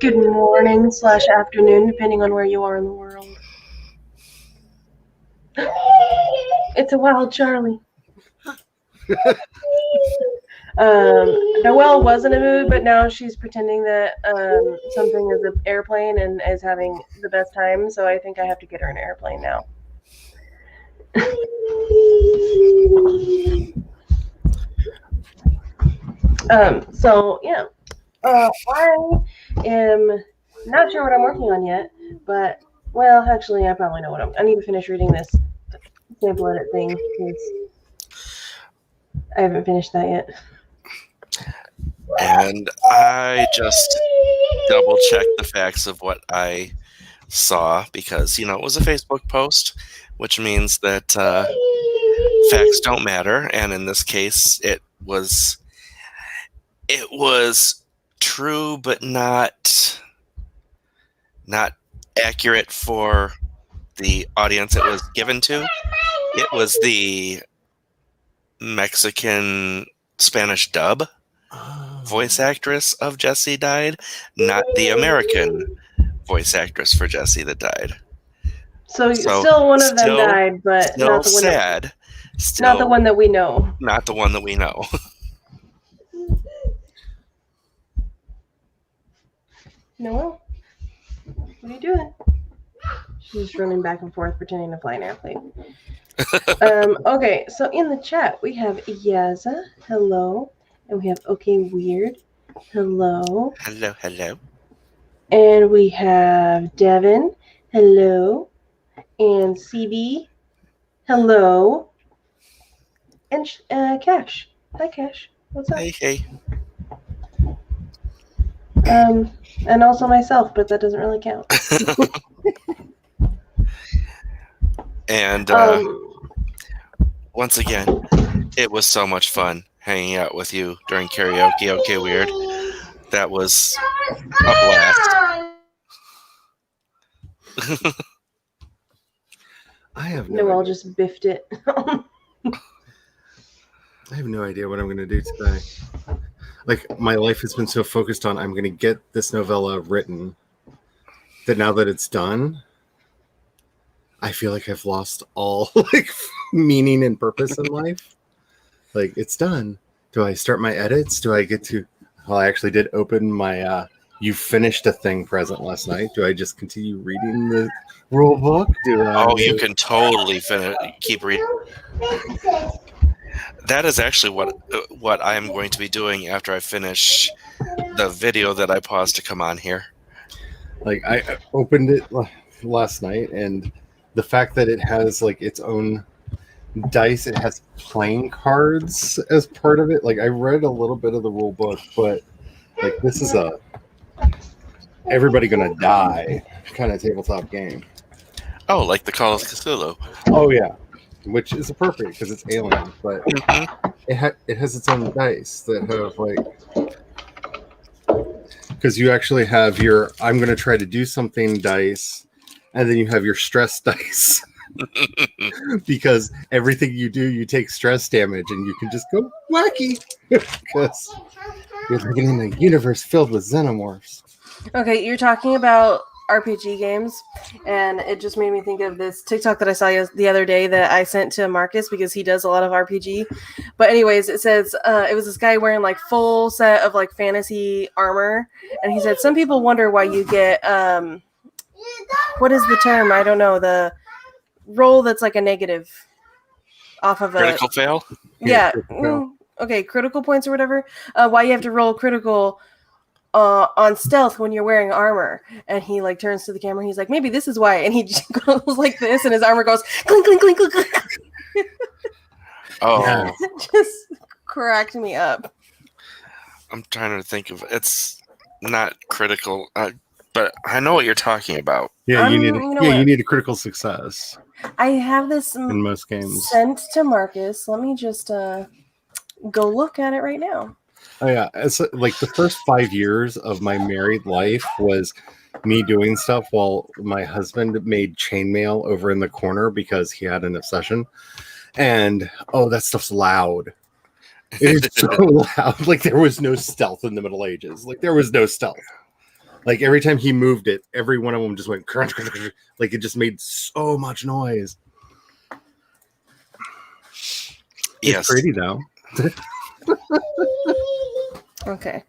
Good morning / afternoon, depending on where you are in the world. It's a wild Charlie. Noelle was in a mood, but now she's pretending that something is an airplane and is having the best time, so I think I have to get her an airplane now. So yeah. I am not sure what I'm working on yet, but, well, actually, I probably know I need to finish reading this sample edit thing, because I haven't finished that yet. And I just double-checked the facts of what I saw, because, it was a Facebook post, which means that facts don't matter, and in this case, it was true, but not accurate for the audience it was given to. It was the Mexican Spanish dub voice actress of Jessie died, not the American voice actress for Jessie that died. So still one of them died, but not the one sad. Not the one that we know. Not the one that we know. Noelle, what are you doing? She's running back and forth, pretending to fly an airplane. Okay, so in the chat, we have Yaza, hello. And we have Okay Weird, hello. Hello. And we have Devin, hello. And CB, hello. And Cash. Hi, Cash. What's up? Hey. And also myself, but that doesn't really count. And once again, it was so much fun hanging out with you during karaoke. Okay, Weird. That was a blast. I have no Noelle idea. just biffed it. I have no idea what I'm going to do today. Like, my life has been so focused on I'm going to get this novella written that now that it's done, I feel like I've lost all meaning and purpose in life. Like, it's done. Do I start my edits? Do I get to... Well, I actually did open my You Finished a Thing present last night. Do I just continue reading the rule book? You can totally keep reading. That is actually what I am going to be doing after I finish the video that I paused to come on here. Like, I opened it last night, and the fact that it has its own dice, it has playing cards as part of it. Like, I read a little bit of the rule book, but this is a everybody gonna die kind of tabletop game. Oh, like the Call of Cthulhu. Oh yeah, which is appropriate because it's alien, but it has its own dice that have because you actually have your I'm gonna try to do something dice, and then you have your stress dice. Because everything you do, you take stress damage, and you can just go wacky because you're living in a universe filled with xenomorphs. Okay, you're talking about RPG games, and it just made me think of this TikTok that I saw the other day that I sent to Marcus because he does a lot of RPG. But anyways, it says it was this guy wearing full set of fantasy armor, and he said some people wonder why you get what is the term? I don't know, the roll that's a negative off of critical fail. Yeah. Okay, critical points or whatever. Why you have to roll critical on stealth when you're wearing armor. And he turns to the camera and he's like, maybe this is why. And he just goes like this, and his armor goes clink clink clink clink clink. Oh, yeah. Just cracked me up. I'm trying to think of it's not critical, but I know what you're talking about. Yeah, you need a critical success. I have this in most games sent to Marcus. Let me just go look at it right now. Oh yeah, it's the first 5 years of my married life was me doing stuff while my husband made chainmail over in the corner because he had an obsession. And that stuff's loud. It is so loud. There was no stealth in the Middle Ages. There was no stealth. Like every time he moved it, every one of them just went crunch, crunch, crunch. Like it just made so much noise. Yes. It's pretty though. Okay.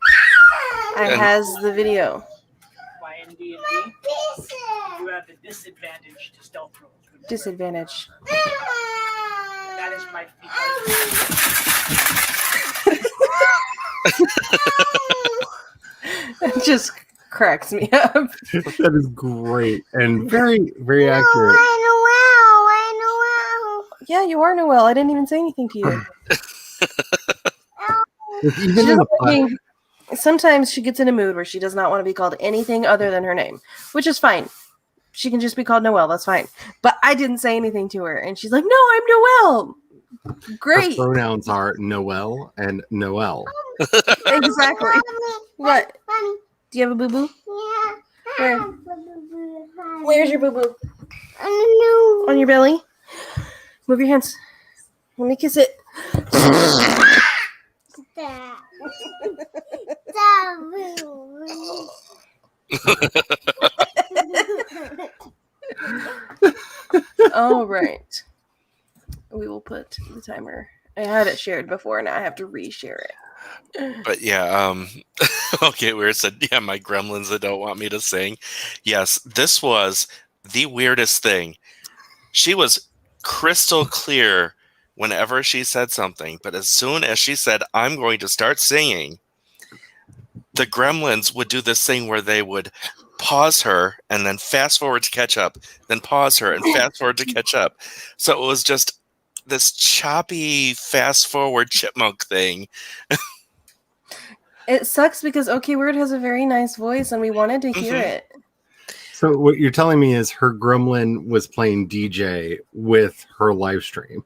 I has the video. Why in D&D, you have the disadvantage to stealth rolls. Disadvantage. That is my It just cracks me up. That is great and very, very accurate. Yeah, you are Noelle. I didn't even say anything to you. Even in the Sometimes she gets in a mood where she does not want to be called anything other than her name, which is fine. She can just be called Noelle. That's fine. But I didn't say anything to her, and she's like, "No, I'm Noelle." Great. Her pronouns are Noelle and Noelle. Exactly. What? Do you have a boo boo? Yeah. Where? Where's your boo boo? On your belly? Move your hands. Let me kiss it. All right. We will put the timer. I had it shared before, now I have to reshare it. But yeah, okay, where it said, yeah, my gremlins that don't want me to sing. Yes, this was the weirdest thing. She was crystal clear whenever she said something, but as soon as she said, I'm going to start singing, the gremlins would do this thing where they would pause her and then fast forward to catch up, then pause her and fast forward to catch up. So it was just this choppy fast forward chipmunk thing. It sucks because OK Word has a very nice voice and we wanted to hear it. So what you're telling me is her gremlin was playing DJ with her live stream.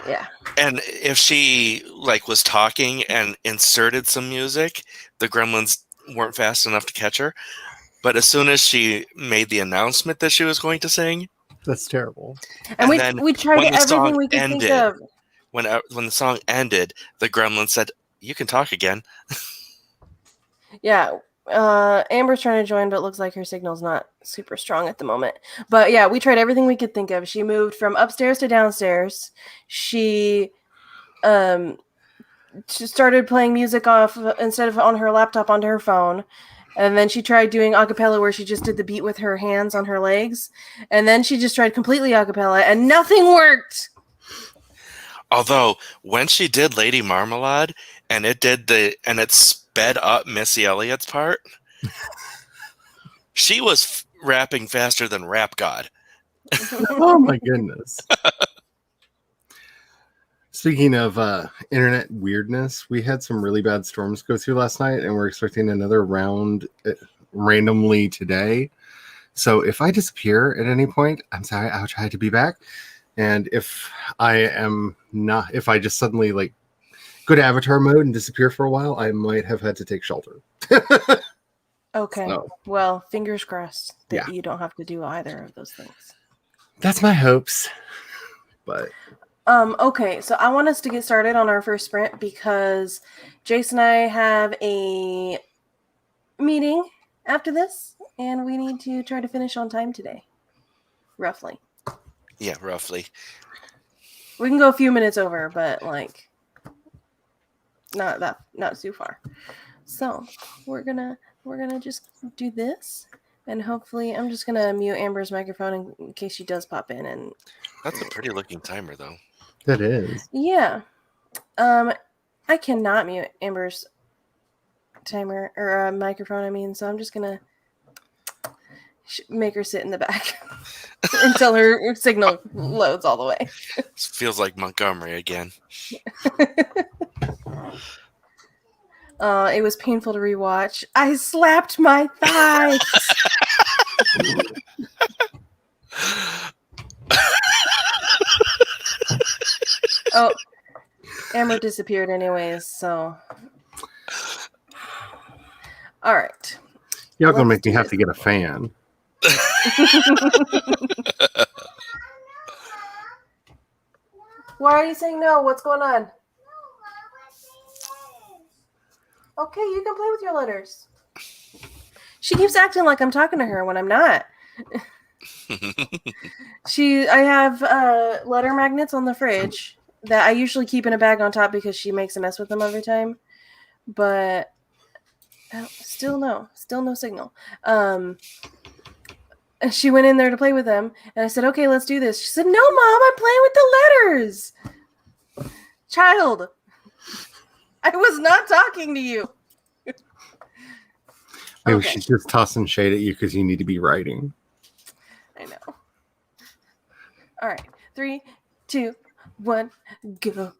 Yeah. And if she was talking and inserted some music, the gremlins weren't fast enough to catch her. But as soon as she made the announcement that she was going to sing, that's terrible. And we tried everything we could think of. When the song ended, the gremlin said, "You can talk again." Yeah. Amber's trying to join, but it looks like her signal's not super strong at the moment. But yeah, we tried everything we could think of. She moved from upstairs to downstairs. She started playing music off instead of on her laptop onto her phone. And then she tried doing a cappella where she just did the beat with her hands on her legs. And then she just tried completely a cappella and nothing worked. Although when she did Lady Marmalade and it sped up Missy Elliott's part, she was rapping faster than Rap God. Oh my goodness. Speaking of internet weirdness, we had some really bad storms go through last night, and we're expecting another round randomly today. So if I disappear at any point, I'm sorry, I'll try to be back. And if I just suddenly go to avatar mode and disappear for a while, I might have had to take shelter. Okay. So, well, fingers crossed that yeah. you don't have to do either of those things. That's my hopes. But okay, so I want us to get started on our first sprint because Jayce and I have a meeting after this, and we need to try to finish on time today. Roughly. Yeah, roughly. We can go a few minutes over, but not too far. So we're gonna just do this, and hopefully I'm just gonna mute Amber's microphone in case she does pop in. And that's a pretty looking timer, though. That is. Yeah. I cannot mute Amber's timer or microphone. I mean, so I'm just gonna make her sit in the back until her signal loads all the way. It feels like Montgomery again. It was painful to rewatch. I slapped my thigh. Oh, Amber disappeared anyways, so. All right. Y'all gonna make me have to get a fan. Why are you saying no? What's going on? Okay, you can play with your letters. She keeps acting like I'm talking to her when I'm not. I have letter magnets on the fridge that I usually keep in a bag on top because she makes a mess with them every time. But still no signal. And she went in there to play with them, and I said, "Okay, let's do this." She said, "No, Mom, I'm playing with the letters." Child, I was not talking to you. Maybe Okay. she's just tossing shade at you because you need to be writing. I know. All right. 3, 2, 1, go.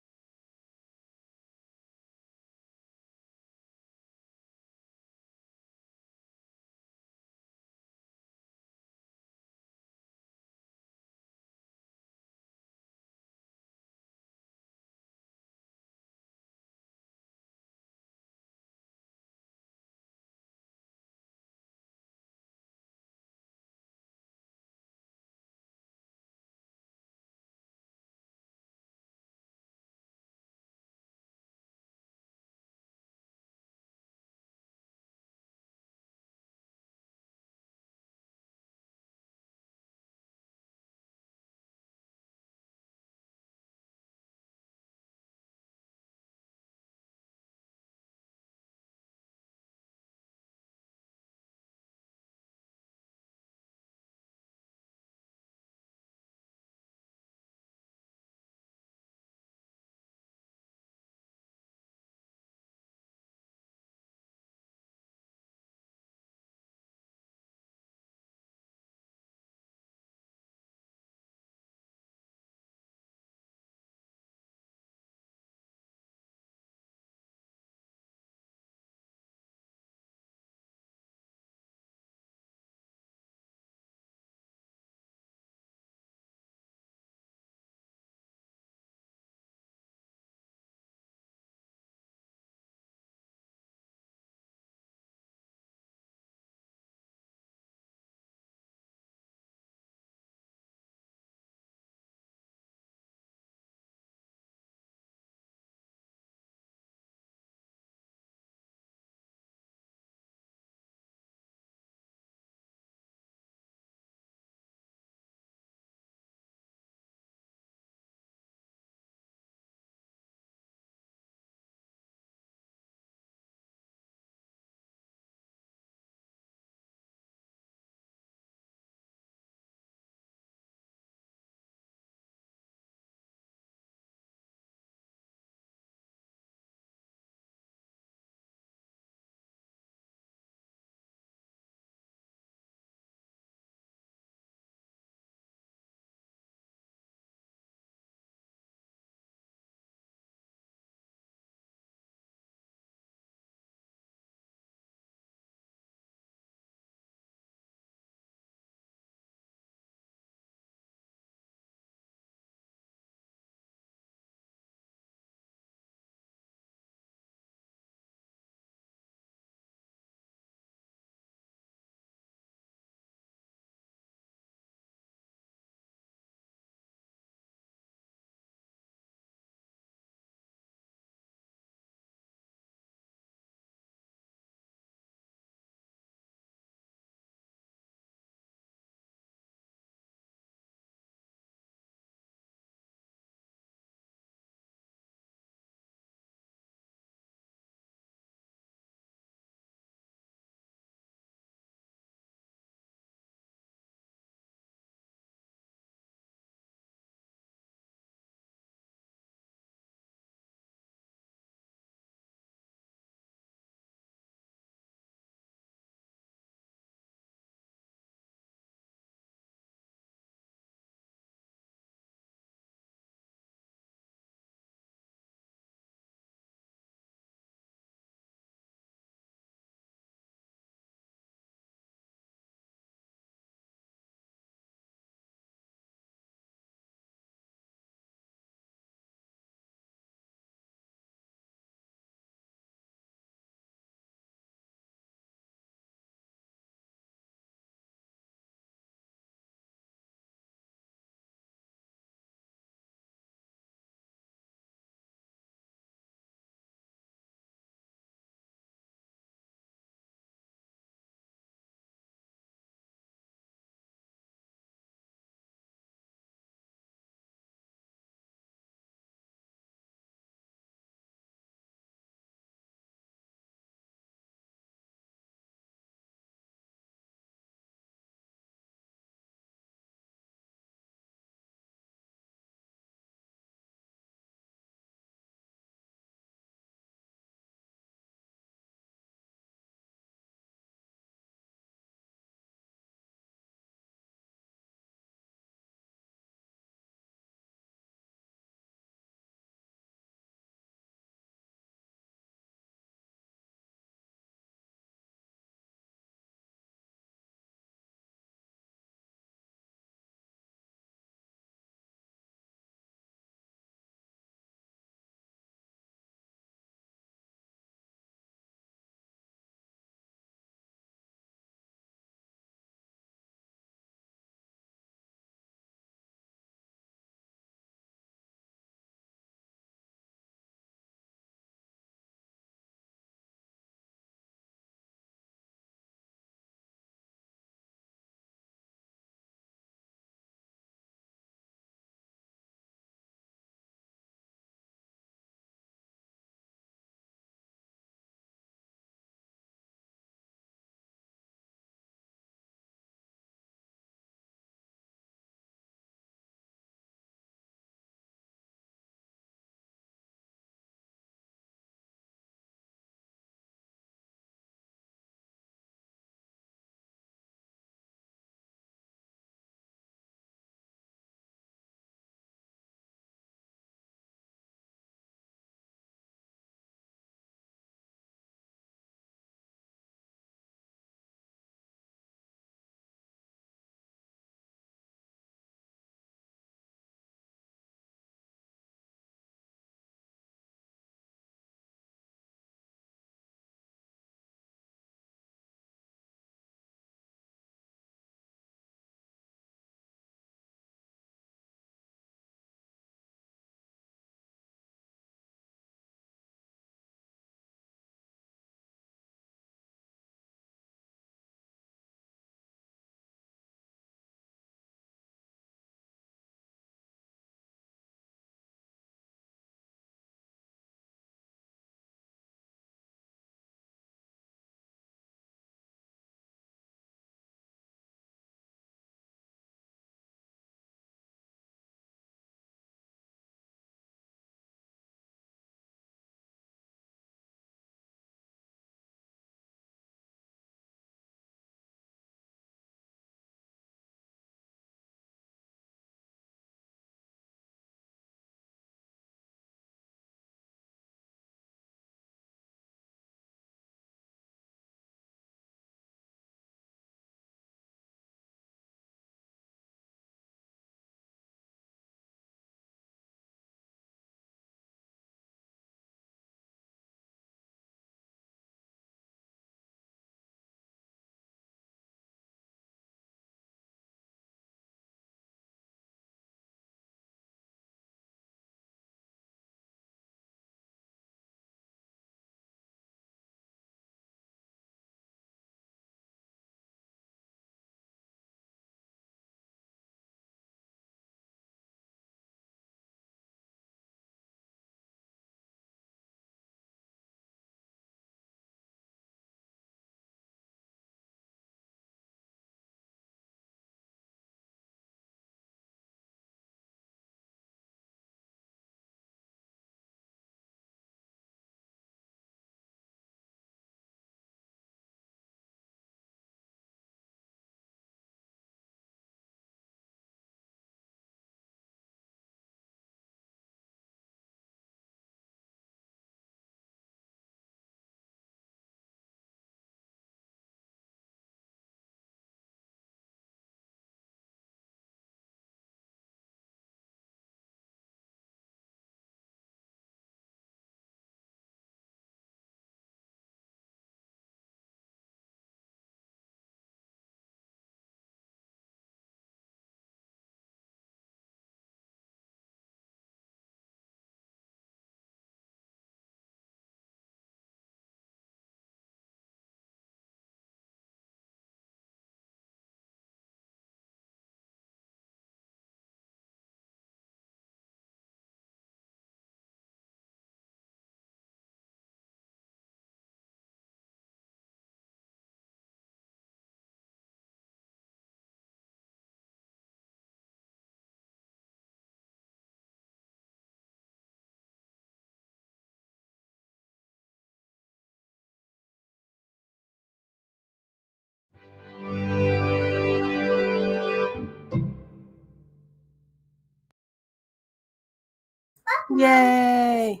Yay!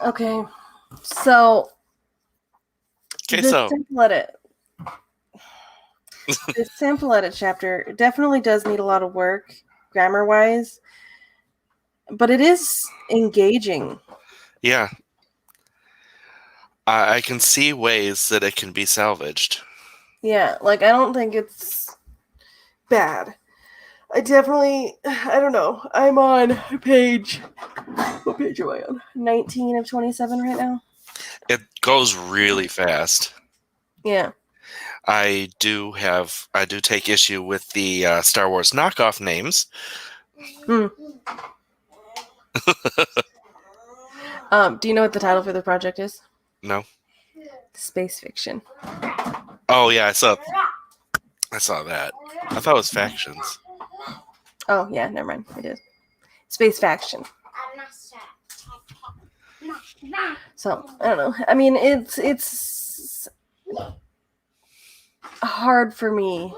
Okay, so Okay, this so sample edit. This sample edit chapter definitely does need a lot of work, grammar-wise, but it is engaging. yeah, I can see ways that it can be salvaged. Yeah, like I don't think it's bad. I don't know. I'm on page. What page am I on? 19 of 27 right now. It goes really fast. Yeah. I do take issue with the Star Wars knockoff names. Do you know what the title for the project is? No. Space fiction. Oh yeah, I saw that. I thought it was factions. Oh yeah, never mind. It is space faction. So I don't know. I mean, it's hard for me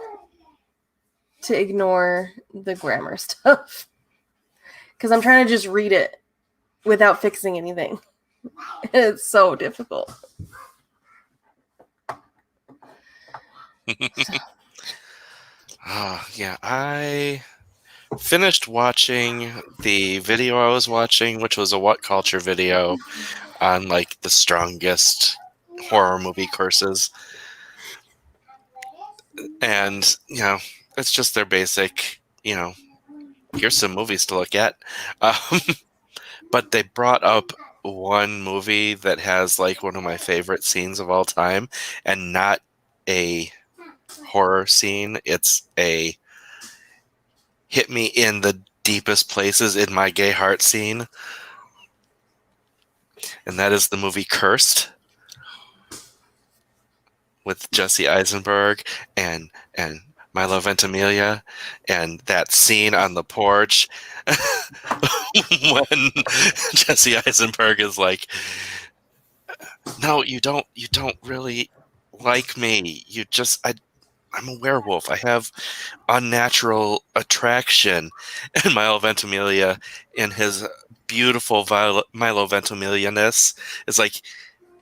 to ignore the grammar stuff because I'm trying to just read it without fixing anything. It's so difficult. Yeah, I finished watching the video I was watching, which was a What Culture video on like the strongest horror movie curses. And, it's just their basic, here's some movies to look at. But they brought up one movie that has like one of my favorite scenes of all time, and not a horror scene. It's a hit me in the deepest places in my gay heart scene. And that is the movie Cursed with Jesse Eisenberg and Milo Ventimiglia, and that scene on the porch when Jesse Eisenberg is like, no, you don't really like me. I'm a werewolf. I have unnatural attraction. And Milo Ventimiglia, in his beautiful Milo Ventimiglia-ness, is like,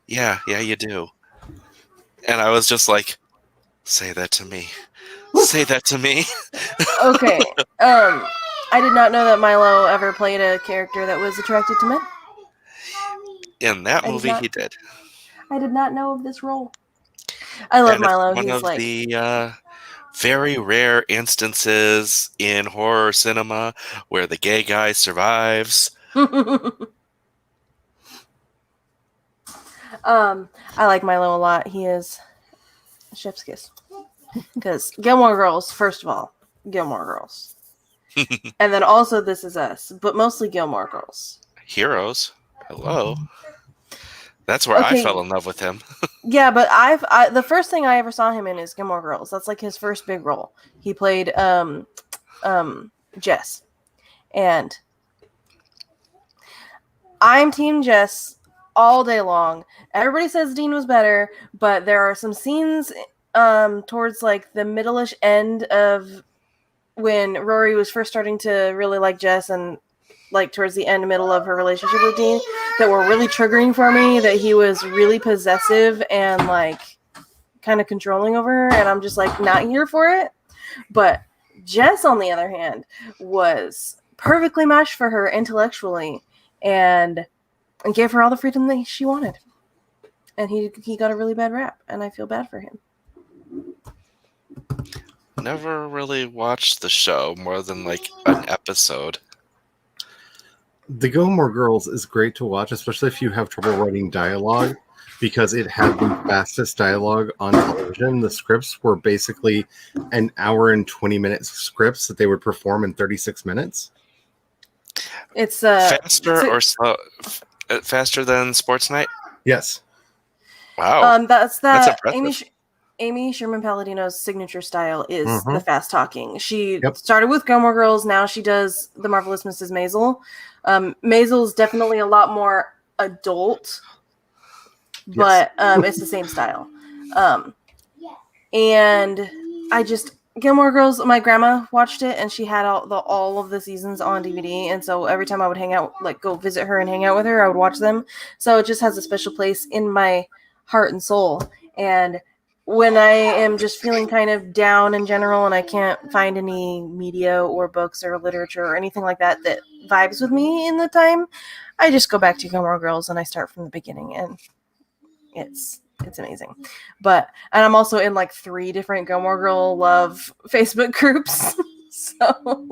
yeah, you do. And I was just like, say that to me. Say that to me. Okay. I did not know that Milo ever played a character that was attracted to men. In that movie, he did. I did not know of this role. I love Milo. One of the very rare instances in horror cinema where the gay guy survives. I like Milo a lot. He is chef's kiss. Because Gilmore Girls, first of all, Gilmore Girls. And then also This Is Us, but mostly Gilmore Girls. Heroes. Hello. That's where I fell in love with him. Yeah, but the first thing I ever saw him in is Gilmore Girls. That's like his first big role. He played Jess. And I'm Team Jess all day long. Everybody says Dean was better, but there are some scenes towards like the middle-ish end of when Rory was first starting to really like Jess, and like towards the end middle of her relationship with Dean, that were really triggering for me, that he was really possessive and like kind of controlling over her, and I'm just like not here for it. But Jess, on the other hand, was perfectly matched for her intellectually and gave her all the freedom that she wanted. And he got a really bad rap, and I feel bad for him. Never really watched the show more than like an episode. The Gilmore Girls is great to watch, especially if you have trouble writing dialogue, because it had the fastest dialogue on television. The scripts were basically an hour and 20-minute scripts that they would perform in 36 minutes. It's faster than Sports Night? Yes. Wow. That's impressive. Amy Sherman Palladino's signature style is the fast talking. She Yep. started with Gilmore Girls. Now she does The Marvelous Mrs. Maisel. Maisel's definitely a lot more adult, but it's the same style. And Gilmore Girls, my grandma watched it, and she had all of the seasons on DVD, and so every time I would hang out, like go visit her and hang out with her, I would watch them. So it just has a special place in my heart and soul. And when I am just feeling kind of down in general, and I can't find any media or books or literature or anything like that that vibes with me in the time, I just go back to Gilmore Girls and I start from the beginning, and it's amazing. And I'm also in like 3 different Gilmore Girl love Facebook groups. So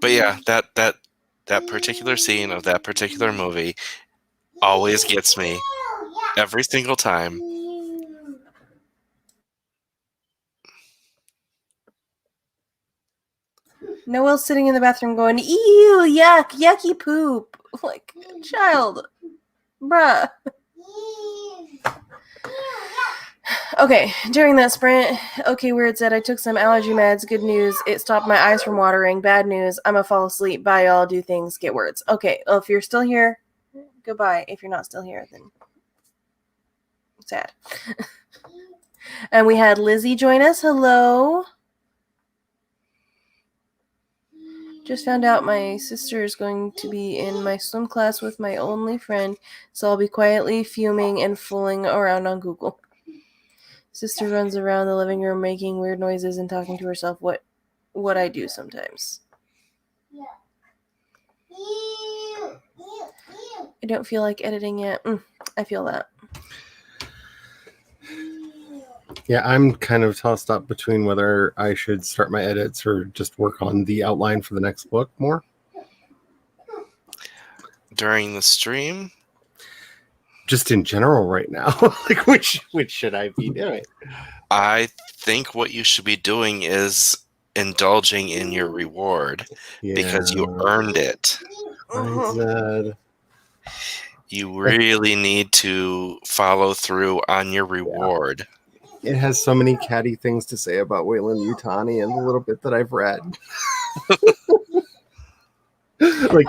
But yeah, that particular scene of that particular movie always gets me every single time. Noelle's sitting in the bathroom going, ew, yuck, yucky poop. Like, child, bruh. Okay, during that sprint, okay, Weird said I took some allergy meds. Good news, it stopped my eyes from watering. Bad news, I'm gonna fall asleep. Bye, y'all. Do things, get words. Okay, well, if you're still here, goodbye. If you're not still here, then sad. And we had Lizzie join us. Hello. Just found out my sister is going to be in my swim class with my only friend, so I'll be quietly fuming and fooling around on Google. Sister runs around the living room making weird noises and talking to herself. What I do sometimes. I don't feel like editing yet. I feel that. Yeah, I'm kind of tossed up between whether I should start my edits or just work on the outline for the next book more. During the stream? Just in general right now. Like, which should I be doing? I think what you should be doing is indulging in your reward because you earned it. You really need to follow through on your reward. It has so many catty things to say about Weyland-Yutani and the little bit that I've read. Like,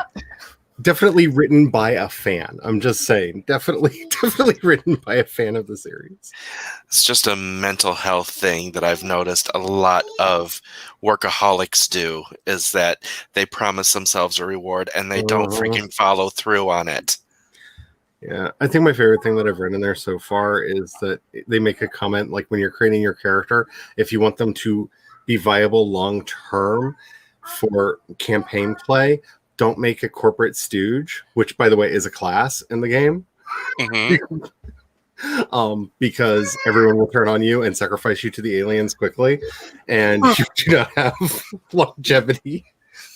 definitely written by a fan. I'm just saying. Definitely written by a fan of the series. It's just a mental health thing that I've noticed a lot of workaholics do, is that they promise themselves a reward and they don't freaking follow through on it. Yeah, I think my favorite thing that I've read in there so far is that they make a comment like when you're creating your character, if you want them to be viable long term for campaign play, don't make a corporate stooge, which by the way is a class in the game. Mm-hmm. Because everyone will turn on you and sacrifice you to the aliens quickly, and you do not have longevity.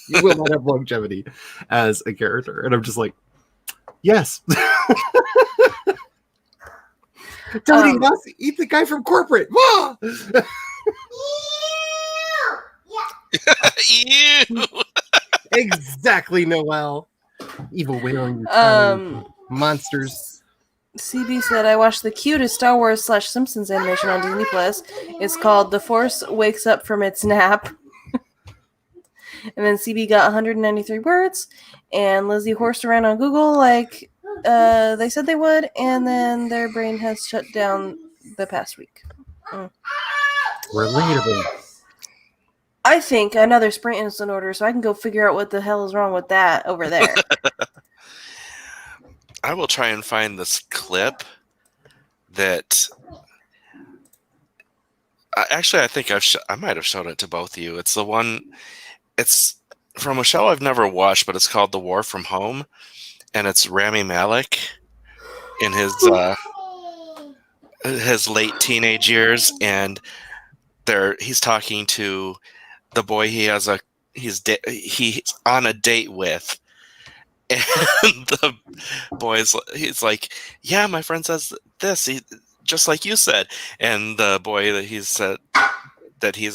You will not have longevity as a character, and I'm just like, yes. Don't eat us. Eat the guy from corporate. Ew. Exactly, Noelle. Evil whale on your tongue. Monsters. CB said I watched the cutest Star Wars / Simpsons animation on Disney Plus. It's called The Force Wakes Up from Its Nap. And then CB got 193 words, and Lizzie horsed around on Google like they said they would, and then their brain has shut down the past week. Relatable. I think another sprint is in order, so I can go figure out what the hell is wrong with that over there. I will try and find this clip that... Actually, I think I might have shown it to both of you. It's the one... It's from a show I've never watched, but it's called The War from Home, and it's Rami Malek in his late teenage years, and he's talking to the boy he's on a date with, and the he's like, yeah, my friend says this, just like you said, and the boy that he's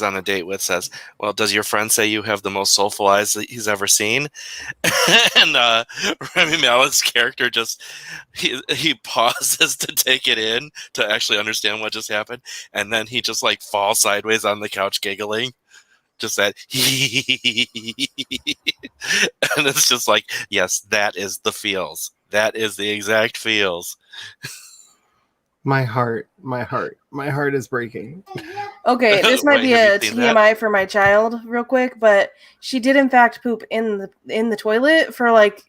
on a date with says, well, does your friend say you have the most soulful eyes that he's ever seen? And Rami Malek's character just he pauses to take it in to actually understand what just happened, and then he just like falls sideways on the couch giggling, just that and it's just like, yes, that is the feels. That is the exact feels. Um, That is the exact feels. CB said, I watched the cutest Star Wars / Simpsons animation on Disney Plus. It's called The Force Wakes Up from Its Nap. And then CB got 193 words, and Lizzie horsed around on Google like they said they would, and then their brain has shut down the past week. Yeah, I think my favorite thing that I've read in there so far is that they make a comment like when you're creating your character, if you want them to be viable long term for campaign play, don't make a corporate stooge, which by the way is a class in the game. My heart is breaking. Okay, this might Wait, be have you a seen that? TMI for my child, real quick, but she did in fact poop in the toilet for like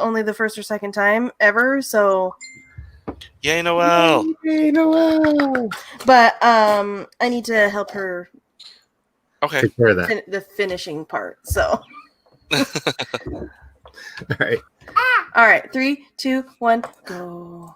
only the first or second time ever. So, Yay, Noel! Hey, Noel. but I need to help her Okay. Take care of that. the finishing part. So, All right. all right, 3, 2, 1, go.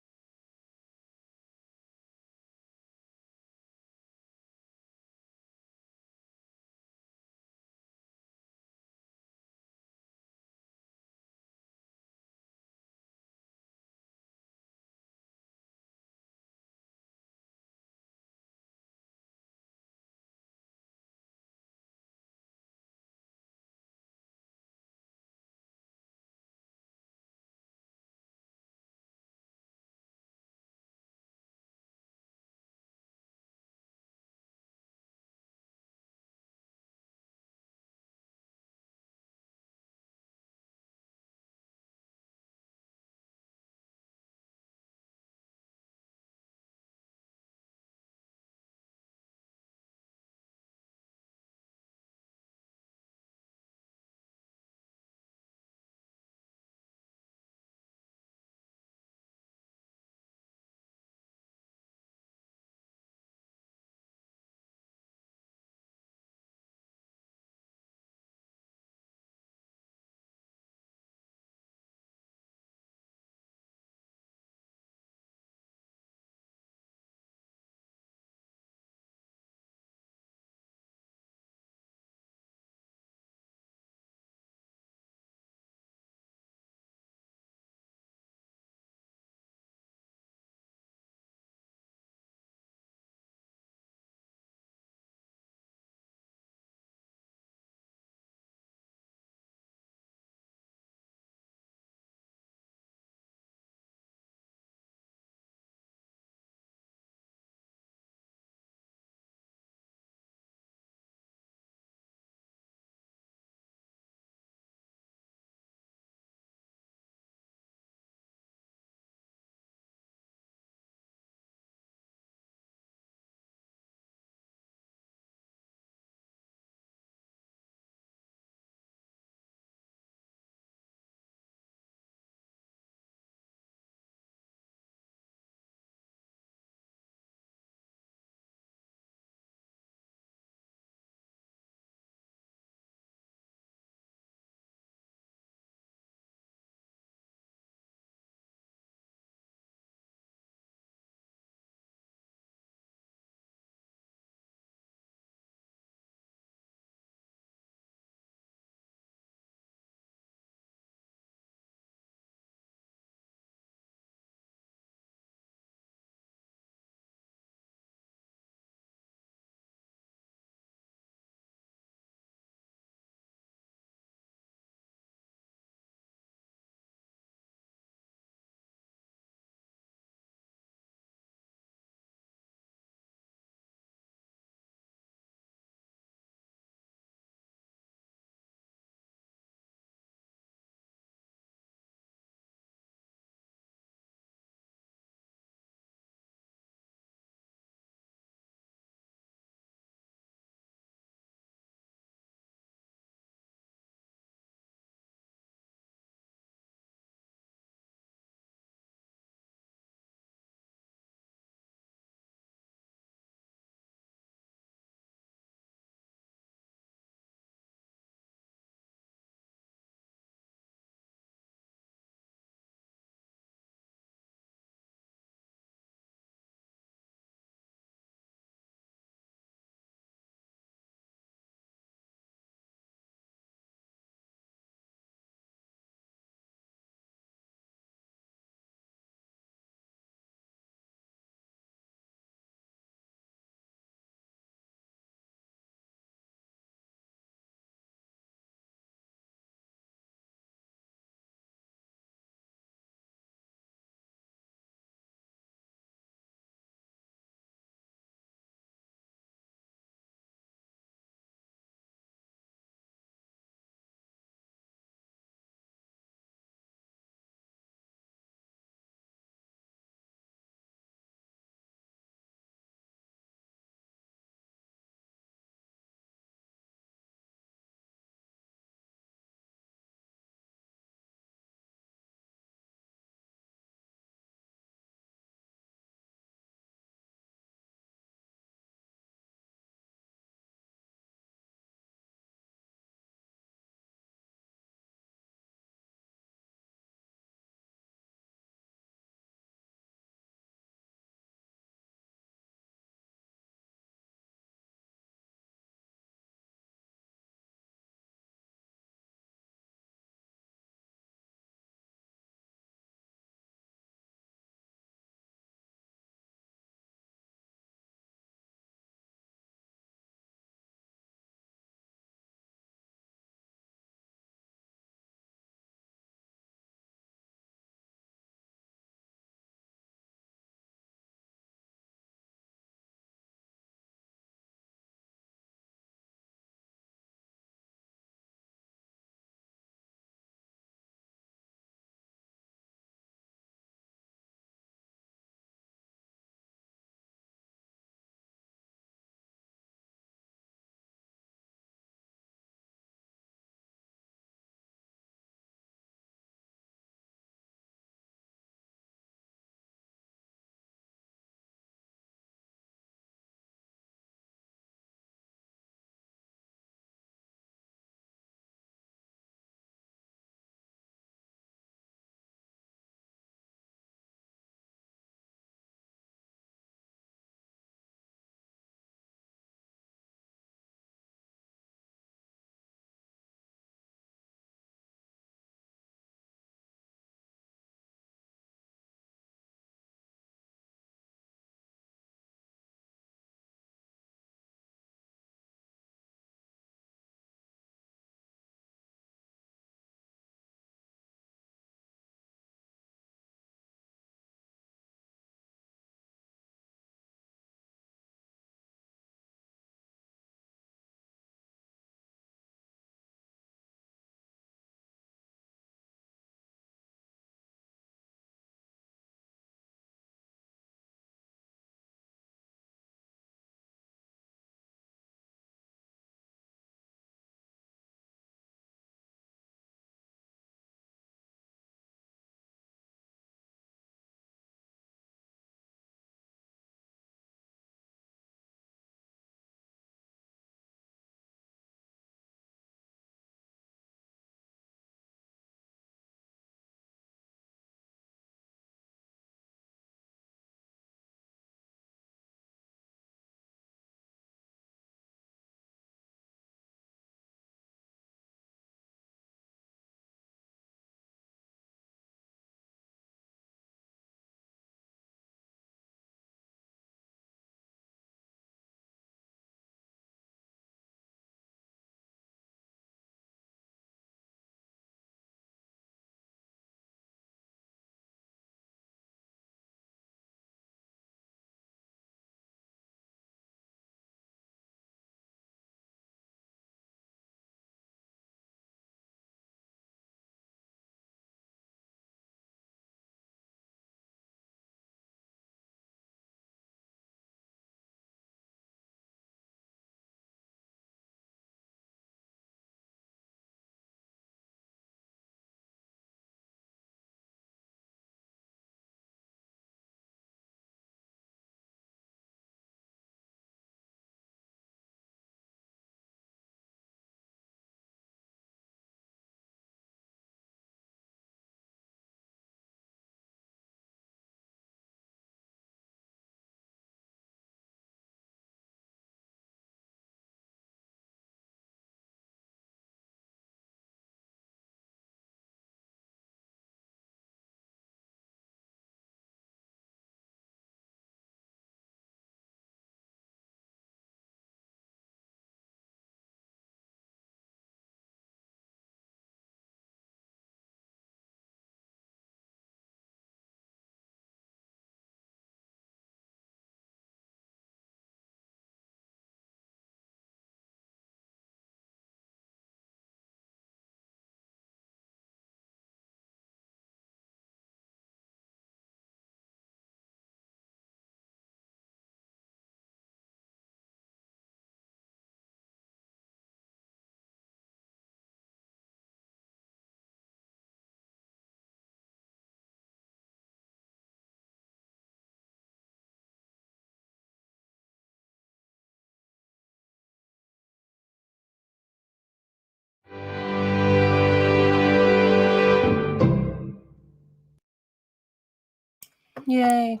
Yay.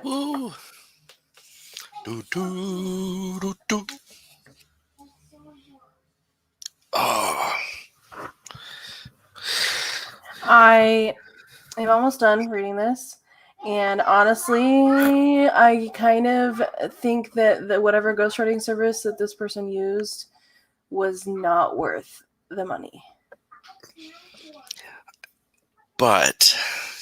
Woo. Do, do, do, do. Oh. I am almost done reading this. And honestly, I kind of think that whatever ghostwriting service that this person used was not worth the money. But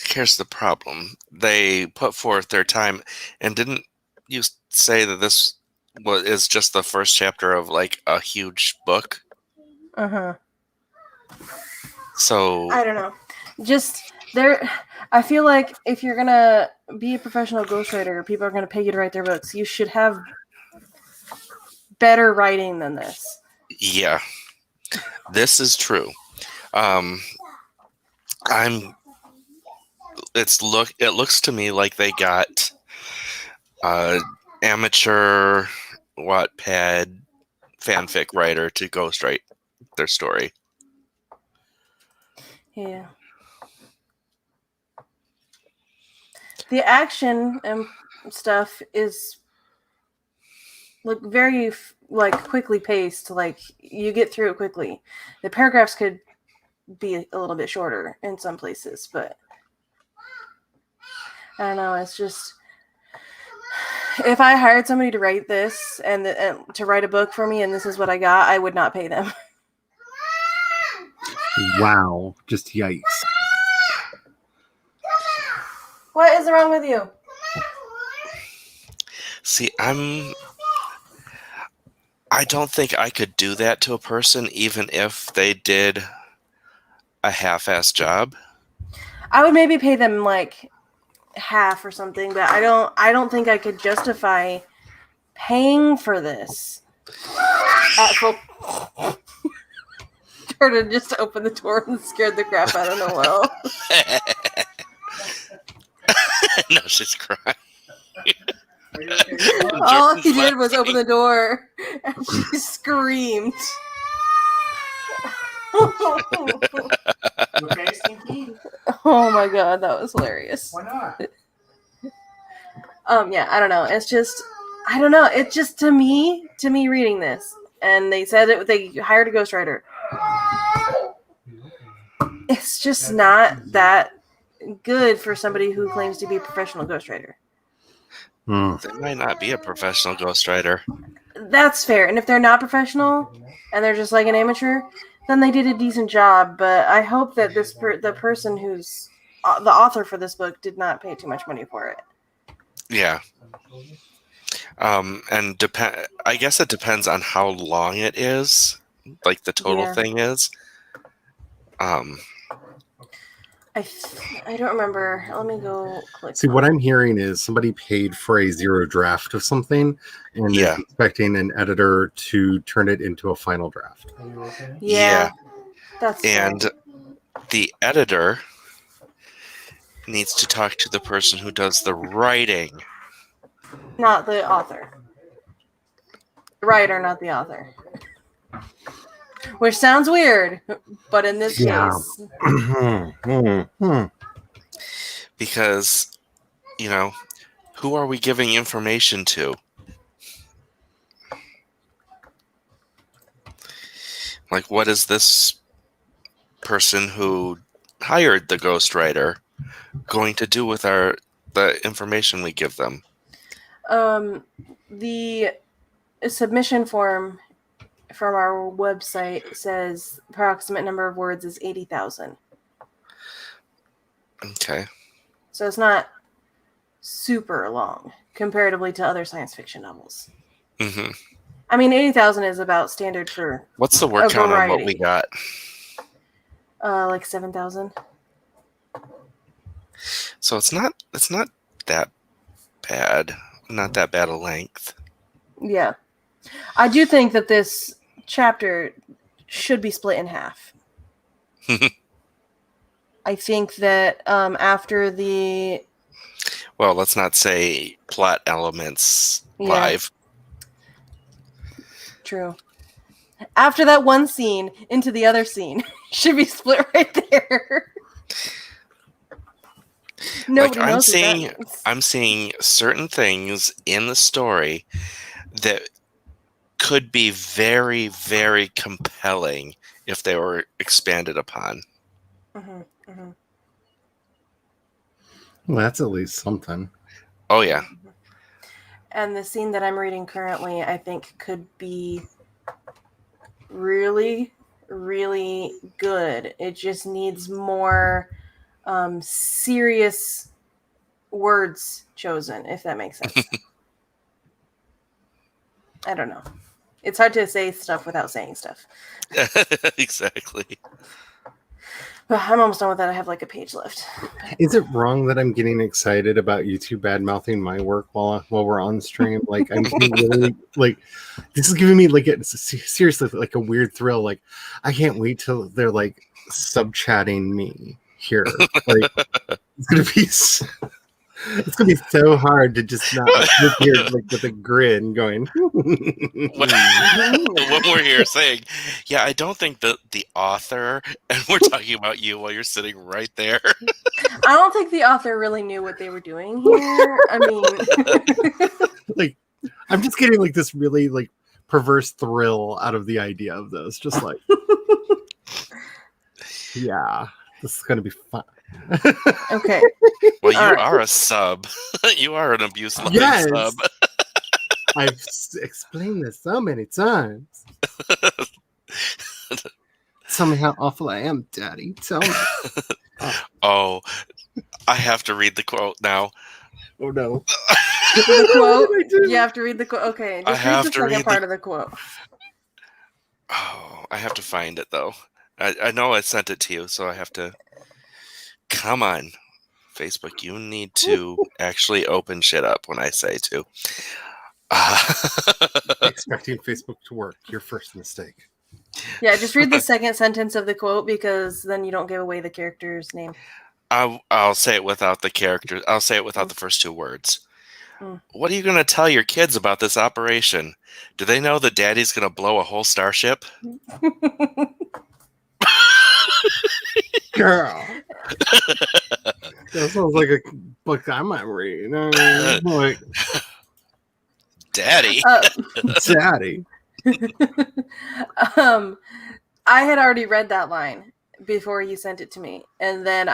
here's the problem. They put forth their time, and didn't you say that this is just the first chapter of like a huge book? Uh-huh. So I don't know. Just there, I feel like if you're gonna be a professional ghostwriter, people are gonna pay you to write their books. You should have better writing than this. yeah, this is true. It looks to me like they got amateur Wattpad fanfic writer to ghostwrite their story. Yeah. The action and stuff is like very like quickly paced. Like you get through it quickly. The paragraphs could be a little bit shorter in some places, but I don't know. It's just if I hired somebody to write this and to write a book for me, and this is what I got, I would not pay them. Wow. Just yikes. What is wrong with you? See, I don't think I could do that to a person, even if they did a half-assed job. I would maybe pay them like half or something, but I don't think I could justify paying for this at full. Jordan just opened the door and scared the crap out of Noelle. No, she's crying. Are you okay? All he Jordan's did was laughing. open the door and she screamed. You okay, Stinky? Oh my god, that was hilarious. Why not? Yeah, I don't know. It's just I don't know. It's just to me reading this, and they said they hired a ghostwriter. It's just not that good for somebody who claims to be a professional ghostwriter. They might not be a professional ghostwriter. That's fair. And if they're not professional and they're just like an amateur, then they did a decent job. But I hope that the person who's the author for this book did not pay too much money for it. Yeah. And I guess it depends on how long it is, like the total Yeah. thing is. I don't remember. Let me go click. See, what I'm hearing is somebody paid for a zero draft of something and Yeah. is expecting an editor to turn it into a final draft. Are you okay? Yeah. That's fair. And the editor needs to talk to the person who does the writing. Not the author. The writer, not the author. Which sounds weird, but in this Yeah. case, Because, who are we giving information to? Like, what is this person who hired the ghostwriter going to do with the information we give them? the submission form from our website says approximate number of words is 80,000. Okay. So it's not super long comparatively to other science fiction novels. hmm I mean, 80,000 is about standard for What's the word A count on what variety. we got? like 7,000. So it's not that bad. Not that bad a length. Yeah. I do think that this chapter should be split in half. I think that after the... Well, let's not say plot elements Yeah. live. True. After that one scene into the other scene should be split right there. Nobody I'm knows what that seeing means. I'm seeing certain things in the story that could be very, very compelling if they were expanded upon. Mhm, mhm. Well, that's at least something. Oh yeah. And the scene that I'm reading currently, I think, could be really, really good. It just needs more serious words chosen, if that makes sense. I don't know. It's hard to say stuff without saying stuff. Exactly. I'm almost done with that. I have like a page left. Is it wrong that I'm getting excited about you two bad mouthing my work while we're on stream? Like, I'm getting really like, this is giving me like seriously like a weird thrill. Like, I can't wait till they're like sub chatting me here. Like, it's gonna be it's gonna be so hard to just not sit here like with a grin going. When we're here saying, yeah, I don't think the author, and we're talking about you while you're sitting right there. I don't think the author really knew what they were doing here. I mean, Like, I'm just getting like this really like perverse thrill out of the idea of this. Just like, yeah, this is gonna be fun. okay. Well, you All right. are a sub. You are an abuse-loving Yes. sub. I've explained this so many times. Tell me how awful I am, Daddy. Tell me. Oh, I have to read the quote now. Oh no. The quote? You have to read the quote. Okay, I just have read the to second read part of the quote. Oh, I have to find it though. I know I sent it to you, so I have to. Come on, Facebook. You need to actually open shit up when I say to. Expecting Facebook to work. Your first mistake. Yeah, just read the second sentence of the quote because then you don't give away the character's name. I'll say it without the character. I'll say it without the first two words. What are you going to tell your kids about this operation? Do they know that Daddy's going to blow a whole starship? Girl. That sounds like a book I might read. Like, Daddy. Daddy. I had already read that line before you sent it to me. And then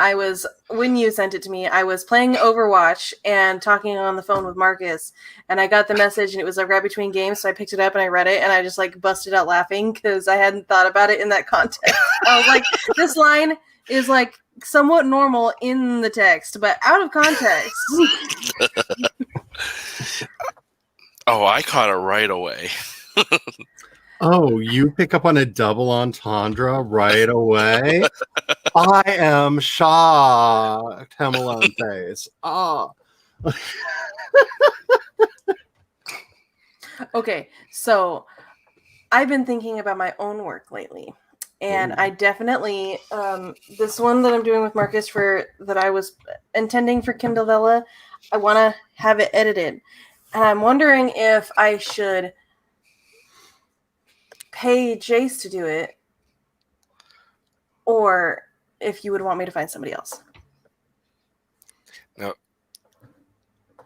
when you sent it to me, I was playing Overwatch and talking on the phone with Marcus. And I got the message and it was like right between games. So I picked it up and I read it and I just like busted out laughing because I hadn't thought about it in that context. I was like, this line is like somewhat normal in the text, but out of context. Oh, I caught it right away. Oh, you pick up on a double entendre right away? I am shocked. Hemalone face. Oh. Okay, so I've been thinking about my own work lately. And I definitely, this one that I'm doing with Marcus that I was intending for Kindle Vella, I want to have it edited. And I'm wondering if I should pay Jayce to do it, or if you would want me to find somebody else. No,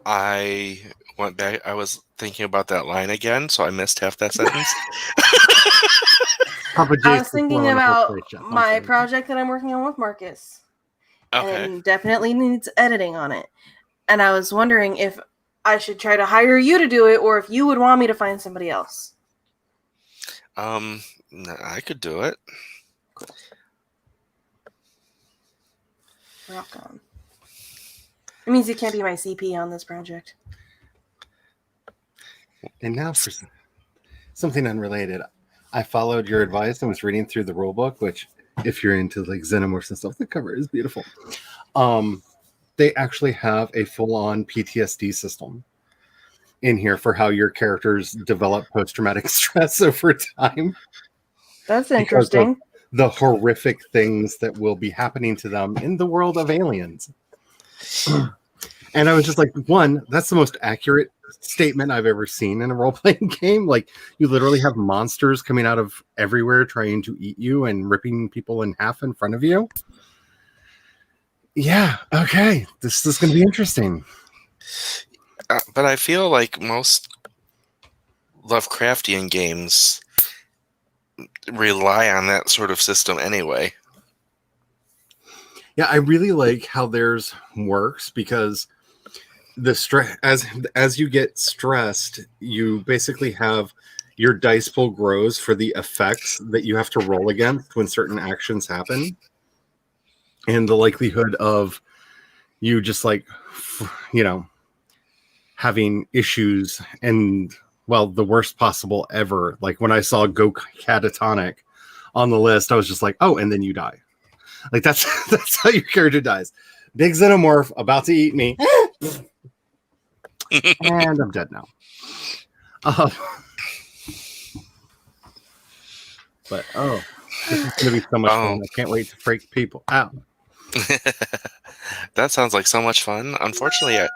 I went back. I was thinking about that line again, so I missed half that sentence. I was thinking about my project that I'm working on with Marcus. Okay. And it definitely needs editing on it. And I was wondering if I should try to hire you to do it, or if you would want me to find somebody else. I could do it. Cool. Rock on. It means you can't be my CP on this project. And now for something unrelated. I followed your advice and was reading through the rule book, which, if you're into like xenomorphs and stuff, the cover is beautiful. They actually have a full-on PTSD system in here for how your characters develop post-traumatic stress over time. That's interesting. The horrific things that will be happening to them in the world of aliens. And I was just like, one, that's the most accurate statement I've ever seen in a role-playing game. Like, you literally have monsters coming out of everywhere trying to eat you and ripping people in half in front of you. Yeah. Okay. This is going to be interesting. But I feel like most Lovecraftian games rely on that sort of system anyway. Yeah, I really like how theirs works because the stress as you get stressed, you basically have your dice pool grows for the effects that you have to roll against when certain actions happen, and the likelihood of you just like having issues and the worst possible ever. Like when I saw Go Catatonic on the list, I was just like, oh, and then you die. Like that's how your character dies. Big xenomorph about to eat me. And I'm dead now. But this is going to be so much fun. I can't wait to freak people out. That sounds like so much fun. Unfortunately,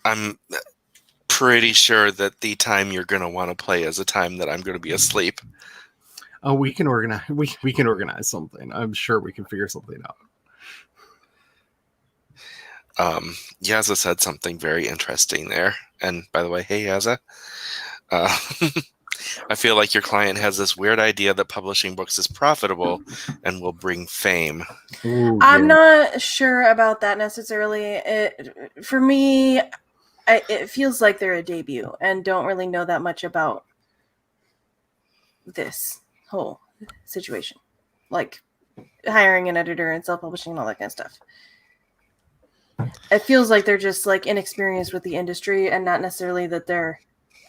I'm pretty sure that the time you're going to want to play is a time that I'm going to be asleep. Oh, we can organize. We can organize something. I'm sure we can figure something out. Yaza said something very interesting there. And by the way, hey Yaza. I feel like your client has this weird idea that publishing books is profitable and will bring fame. Ooh, I'm not sure about that necessarily. For me, it feels like they're a debut and don't really know that much about this whole situation, like hiring an editor and self-publishing and all that kind of stuff. It feels like they're just like inexperienced with the industry and not necessarily that they're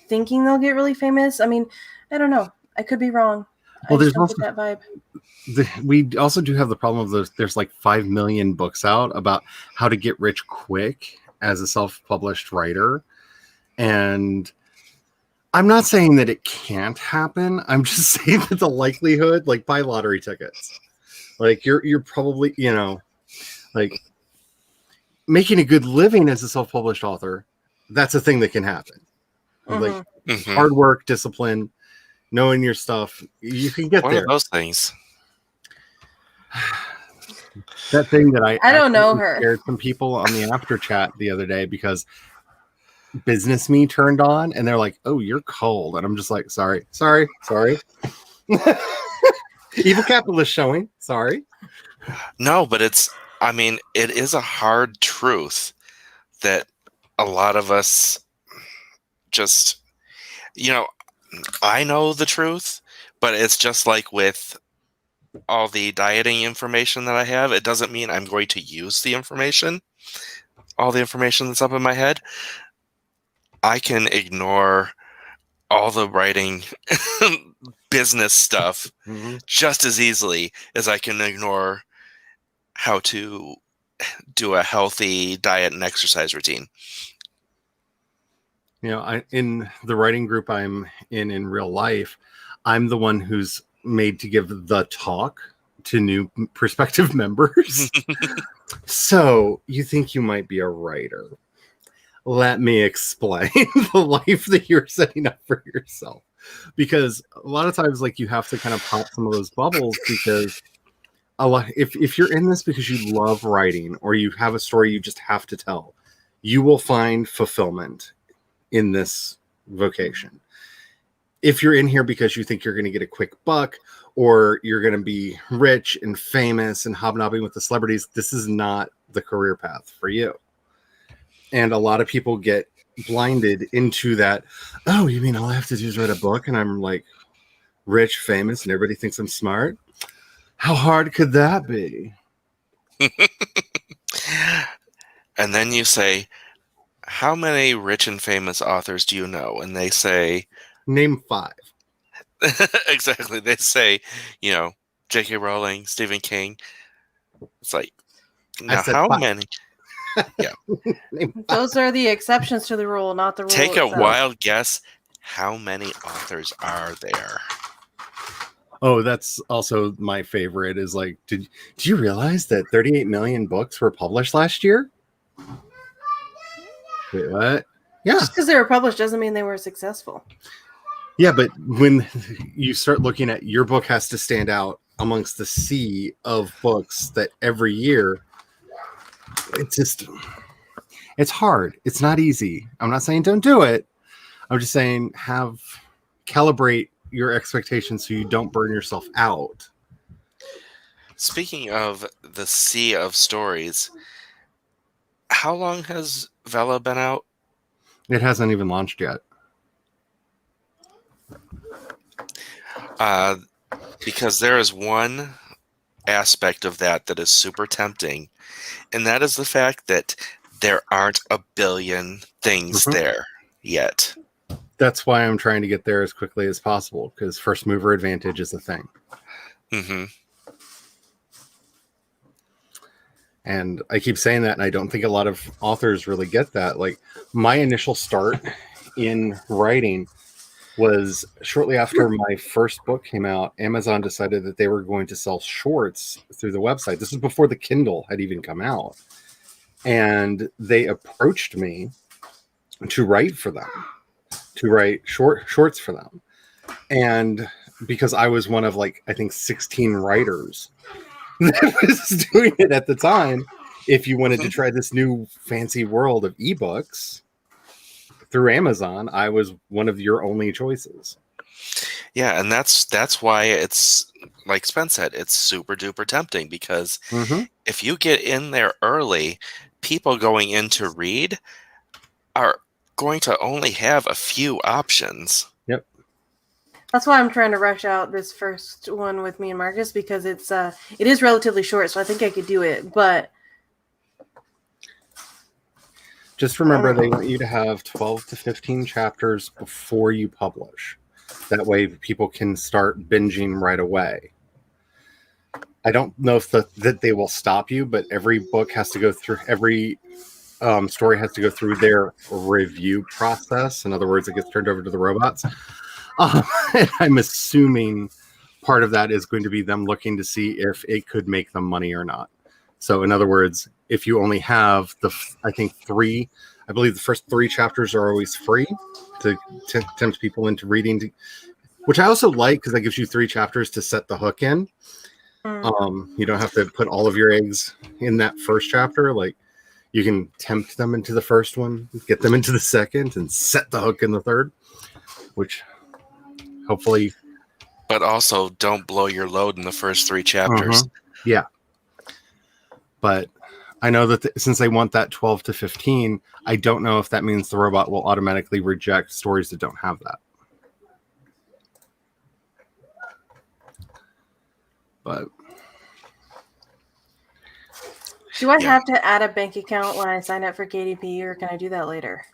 thinking they'll get really famous. I mean, I don't know. I could be wrong. Well, I just don't get that vibe. We also do have the problem of there's like 5 million books out about how to get rich quick as a self-published writer. And I'm not saying that it can't happen. I'm just saying that the likelihood, like buy lottery tickets. Like you're probably, like making a good living as a self-published author. That's a thing that can happen. Like hard work, discipline, knowing your stuff, you can get there. One of those things. That thing that I don't know her. Scared some people on the after chat the other day because Business Me turned on and they're like, "Oh, you're cold," and I'm just like, "Sorry." Evil capitalist showing. Sorry. No, but it is a hard truth that a lot of us just, I know the truth, but it's just like with all the dieting information that I have, it doesn't mean I'm going to use the information, all the information that's up in my head. I can ignore all the writing business stuff just as easily as I can ignore how to do a healthy diet and exercise routine. In the writing group I'm in real life, I'm the one who's made to give the talk to new prospective members. So you think you might be a writer? Let me explain the life that you're setting up for yourself. Because a lot of times, like, you have to kind of pop some of those bubbles because if you're in this because you love writing or you have a story you just have to tell, you will find fulfillment in this vocation. If you're in here because you think you're going to get a quick buck or you're going to be rich and famous and hobnobbing with the celebrities, this is not the career path for you. And a lot of people get blinded into that. Oh, you mean all I have to do is write a book and I'm like rich, famous, and everybody thinks I'm smart? How hard could that be? And then you say, how many rich and famous authors do you know? And they say, name 5. Exactly. They say, J.K. Rowling, Stephen King. It's like, now how 5. many? Yeah. Those are the exceptions to the rule, not the rule. Take a itself. wild guess. How many authors are there? Oh, that's also my favorite is like, do you realize that 38 million books were published last year? Wait, what? Yeah. Just because they were published doesn't mean they were successful. Yeah, but when you start looking at your book has to stand out amongst the sea of books that every year it's hard. It's not easy. I'm not saying don't do it. I'm just saying calibrate your expectations so you don't burn yourself out. Speaking of the sea of stories, how long has Vela been out? It hasn't even launched yet. Because there is one aspect of that is super tempting, and that is the fact that there aren't a billion things there yet. That's why I'm trying to get there as quickly as possible, because first mover advantage is a thing. Mm-hmm. And I keep saying that, and I don't think a lot of authors really get that. Like, my initial start in writing was shortly after my first book came out. Amazon decided that they were going to sell shorts through the website. This was before the Kindle had even come out. And they approached me to write for them, to write shorts for them. And because I was one of, like, I think 16 writers that was doing it at the time, if you wanted to try this new fancy world of ebooks through Amazon, I was one of your only choices. Yeah, and that's why it's, like Spence said, it's super duper tempting, because if you get in there early, people going in to read are going to only have a few options. Yep. That's why I'm trying to rush out this first one with me and Marcus, because it is relatively short, so I think I could do it. But just remember, they want you to have 12 to 15 chapters before you publish. That way people can start binging right away. I don't know if that they will stop you, but every book has to go through, every story has to go through their review process. In other words, it gets turned over to the robots. And I'm assuming part of that is going to be them looking to see if it could make them money or not. So in other words, if you only have I believe the first 3 chapters are always free to tempt people into reading, which I also like, because that gives you 3 chapters to set the hook in. You don't have to put all of your eggs in that first chapter. Like, you can tempt them into the first one, get them into the second, and set the hook in the third, which hopefully. But also, don't blow your load in the first 3 chapters. Yeah. But I know that since they want that 12 to 15, I don't know if that means the robot will automatically reject stories that don't have that. But do I have to add a bank account when I sign up for KDP, or can I do that later?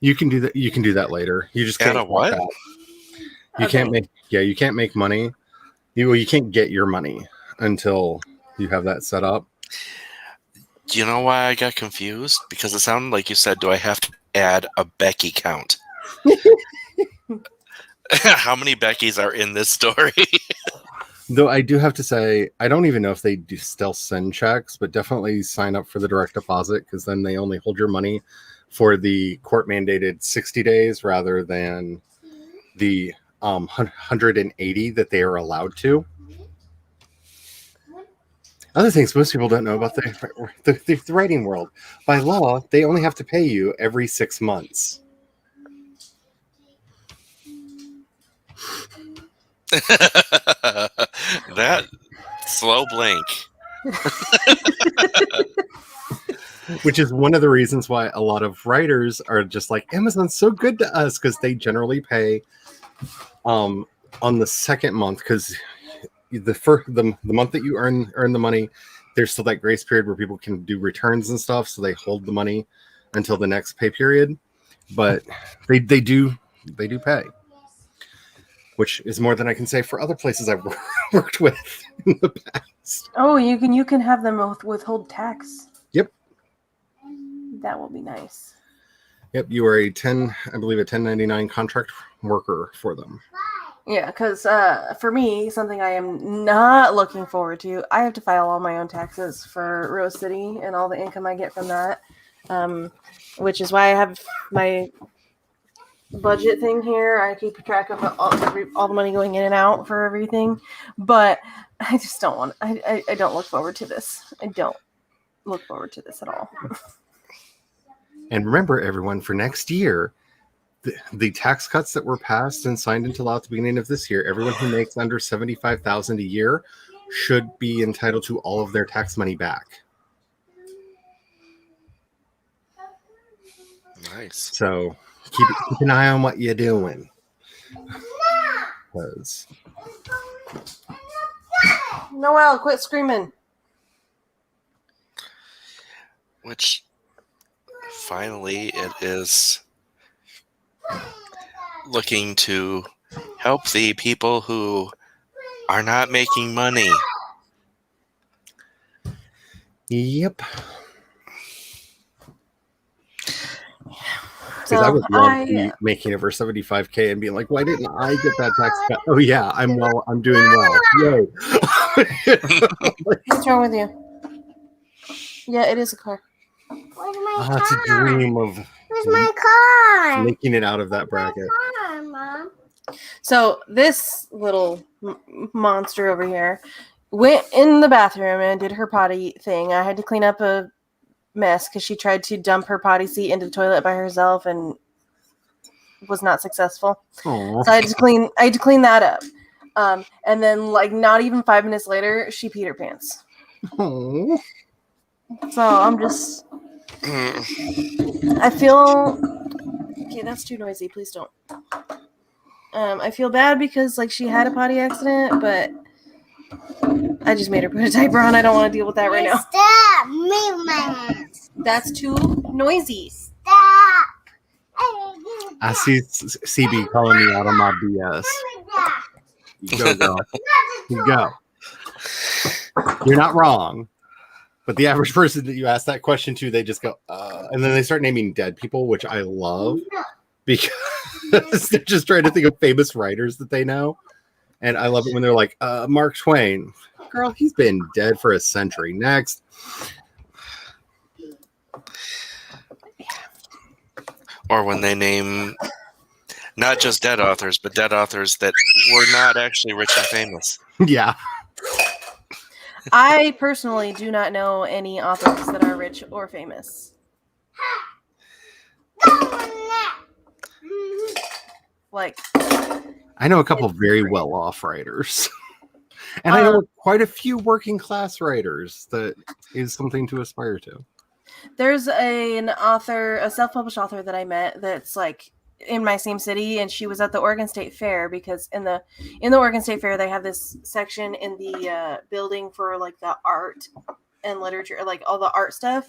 You can do that. You can do that later. You just can't. Add a what? You can't make. Yeah, you can't make money. You can't get your money until you have that set up. Do you know why I got confused? Because it sounded like you said, do I have to add a Becky count? How many Beckys are in this story? Though I do have to say, I don't even know if they do still send checks, but definitely sign up for the direct deposit, because then they only hold your money for the court mandated 60 days rather than the 180 that they are allowed to. Other things most people don't know about the writing world. By law, they only have to pay you every 6 months. That slow blink. Which is one of the reasons why a lot of writers are just like, Amazon's so good to us, because they generally pay on the second month, because the month that you earn the money, there's still that grace period where people can do returns and stuff, so they hold the money until the next pay period. But they do pay, which is more than I can say for other places I've worked with in the past. Oh, you can have them withhold tax. Yep. That will be nice. Yep, you are a 1099 contract worker for them. Yeah, because for me, something I am not looking forward to, I have to file all my own taxes for Rose City and all the income I get from that, which is why I have my budget thing here. I keep track of all the money going in and out for everything, but I just don't want. I don't look forward to this. I don't look forward to this at all. And remember, everyone, for next year, the tax cuts that were passed and signed into law at the beginning of this year, everyone who makes under $75,000 a year should be entitled to all of their tax money back. Nice. So keep an eye on what you're doing. Because Noelle, quit screaming. Which, finally, it is looking to help the people who are not making money. yep. So Because I would love to be making over $75K and being like, why didn't I get that tax cut? Oh yeah, I'm doing well. Yay. What's wrong with you? Yeah, it is a car. Where's my It's a car? dream of Where's my car? making it out of that bracket. Car, Mom. So this little monster over here went in the bathroom and did her potty thing. I had to clean up a mess because she tried to dump her potty seat into the toilet by herself and was not successful. Aw. So I had to clean that up. And then like not even 5 minutes later, she peed her pants. Aw. So I'm just I feel okay, that's too noisy. Please don't. I feel bad because like she had a potty accident, but I just made her put a diaper on. I don't want to deal with that right now. Stop! Move my hands. That's too noisy. Stop! I see CB calling me out on my BS. You go, girl. You go. You're not wrong. But the average person that you ask that question to, they just go, and then they start naming dead people, which I love because they're just trying to think of famous writers that they know. And I love it when they're like, Mark Twain. Girl, he's been dead for a century. Next. Or when they name not just dead authors, but dead authors that were not actually rich and famous. Yeah. I personally do not know any authors that are rich or famous. Like, I know a couple of very well-off writers. And I know quite a few working-class writers that is something to aspire to. there's an author, a self-published author that I met that's like in my same city, and she was at the Oregon State Fair because in the Oregon State Fair they have this section in the building for like the art and literature, like all the art stuff.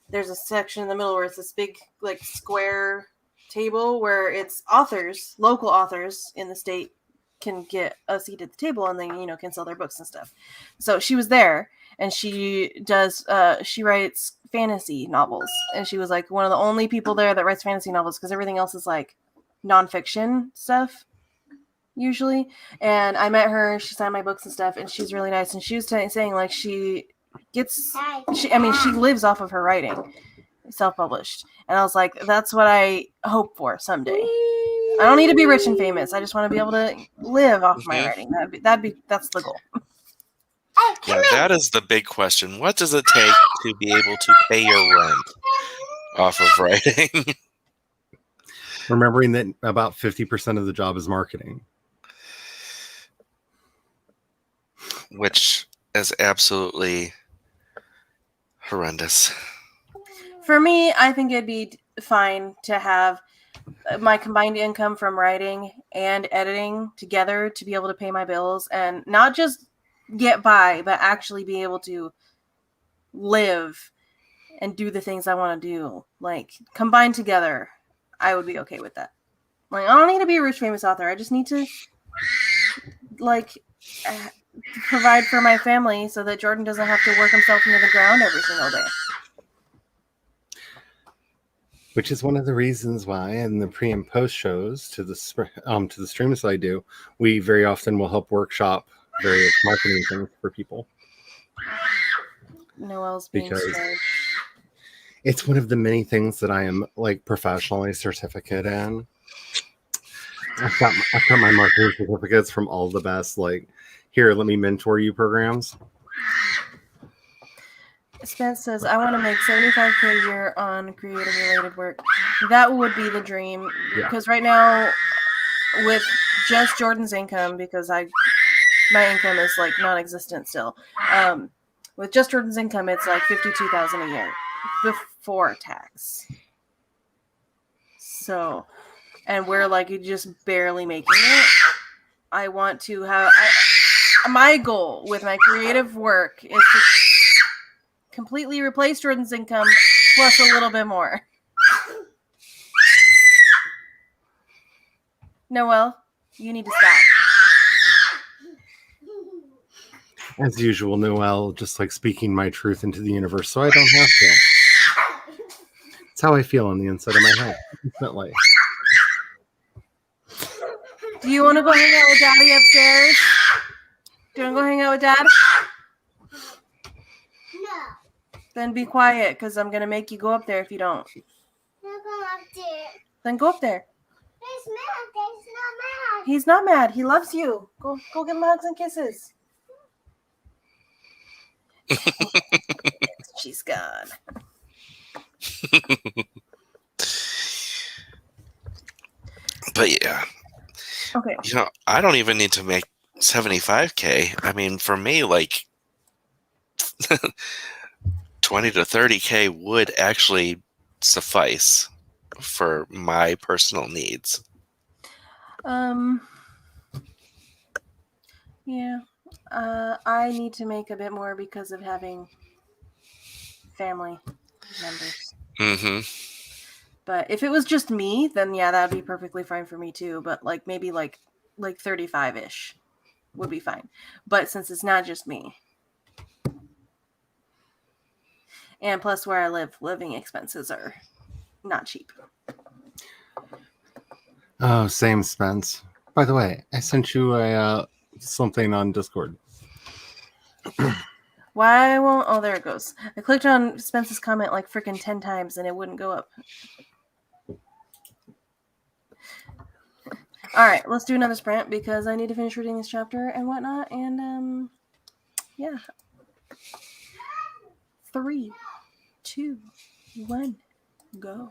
There's a section in the middle where it's this big like square table where it's authors, local authors in the state can get a seat at the table and they can sell their books and stuff. So she was there, and she writes fantasy novels, and she was like one of the only people there that writes fantasy novels because everything else is like nonfiction stuff usually. And I met her, she signed my books and stuff, and she's really nice. And she was saying like she lives off of her writing, self-published. And I was like, that's what I hope for someday. I don't need to be rich and famous. I just want to be able to live off my writing. That's the goal. Yeah, that is the big question. What does it take to be able to pay your rent off of writing? Remembering that about 50% of the job is marketing. Which is absolutely horrendous. For me, I think it'd be fine to have my combined income from writing and editing together to be able to pay my bills and not just get by, but actually be able to live and do the things I want to do. Like, combined together, I would be okay with that. Like, I don't need to be a rich, famous author. I just need to, like, provide for my family so that Jordan doesn't have to work himself into the ground every single day. Which is one of the reasons why in the pre and post shows to the streams that I do, we very often will help workshop various marketing things for people. Noelle's being Because scared. It's one of the many things that I am like professionally certificate in. I've got my marketing certificates from all the best, like, here, let me mentor you programs. Spence says, I want to make 75K a year on creative related work. That would be the dream. Yeah. Because right now, with just Jordan's income, because my income is like non-existent still. With just Jordan's income, it's like $52,000 a year before tax. So, and we're like just barely making it. I want to have my goal with my creative work is to completely replace Jordan's income plus a little bit more. Noelle, you need to stop. As usual, Noelle, just like speaking my truth into the universe, so I don't have to. It's how I feel on the inside of my head. Definitely. Do you want to go hang out with Daddy upstairs? Do you want to go hang out with Dad? No. Then be quiet, because I'm going to make you go up there if you don't. Not going up there. Then go up there. He's mad. He's not mad. He's not mad. He loves you. Go give him hugs and kisses. She's gone. But yeah, Okay. I don't even need to make 75K. I mean, for me, like 20 to 30K would actually suffice for my personal needs. Yeah. I need to make a bit more because of having family members. Mm-hmm. But if it was just me, then yeah, that would be perfectly fine for me too. But like maybe like 35-ish would be fine. But since it's not just me. And plus where I live, living expenses are not cheap. Oh, same, Spence. By the way, I sent you a something on Discord. Why won't... Oh, there it goes. I clicked on Spence's comment like freaking 10 times and it wouldn't go up. All right, let's do another sprint because I need to finish reading this chapter and whatnot. And yeah. 3, 2, 1, go.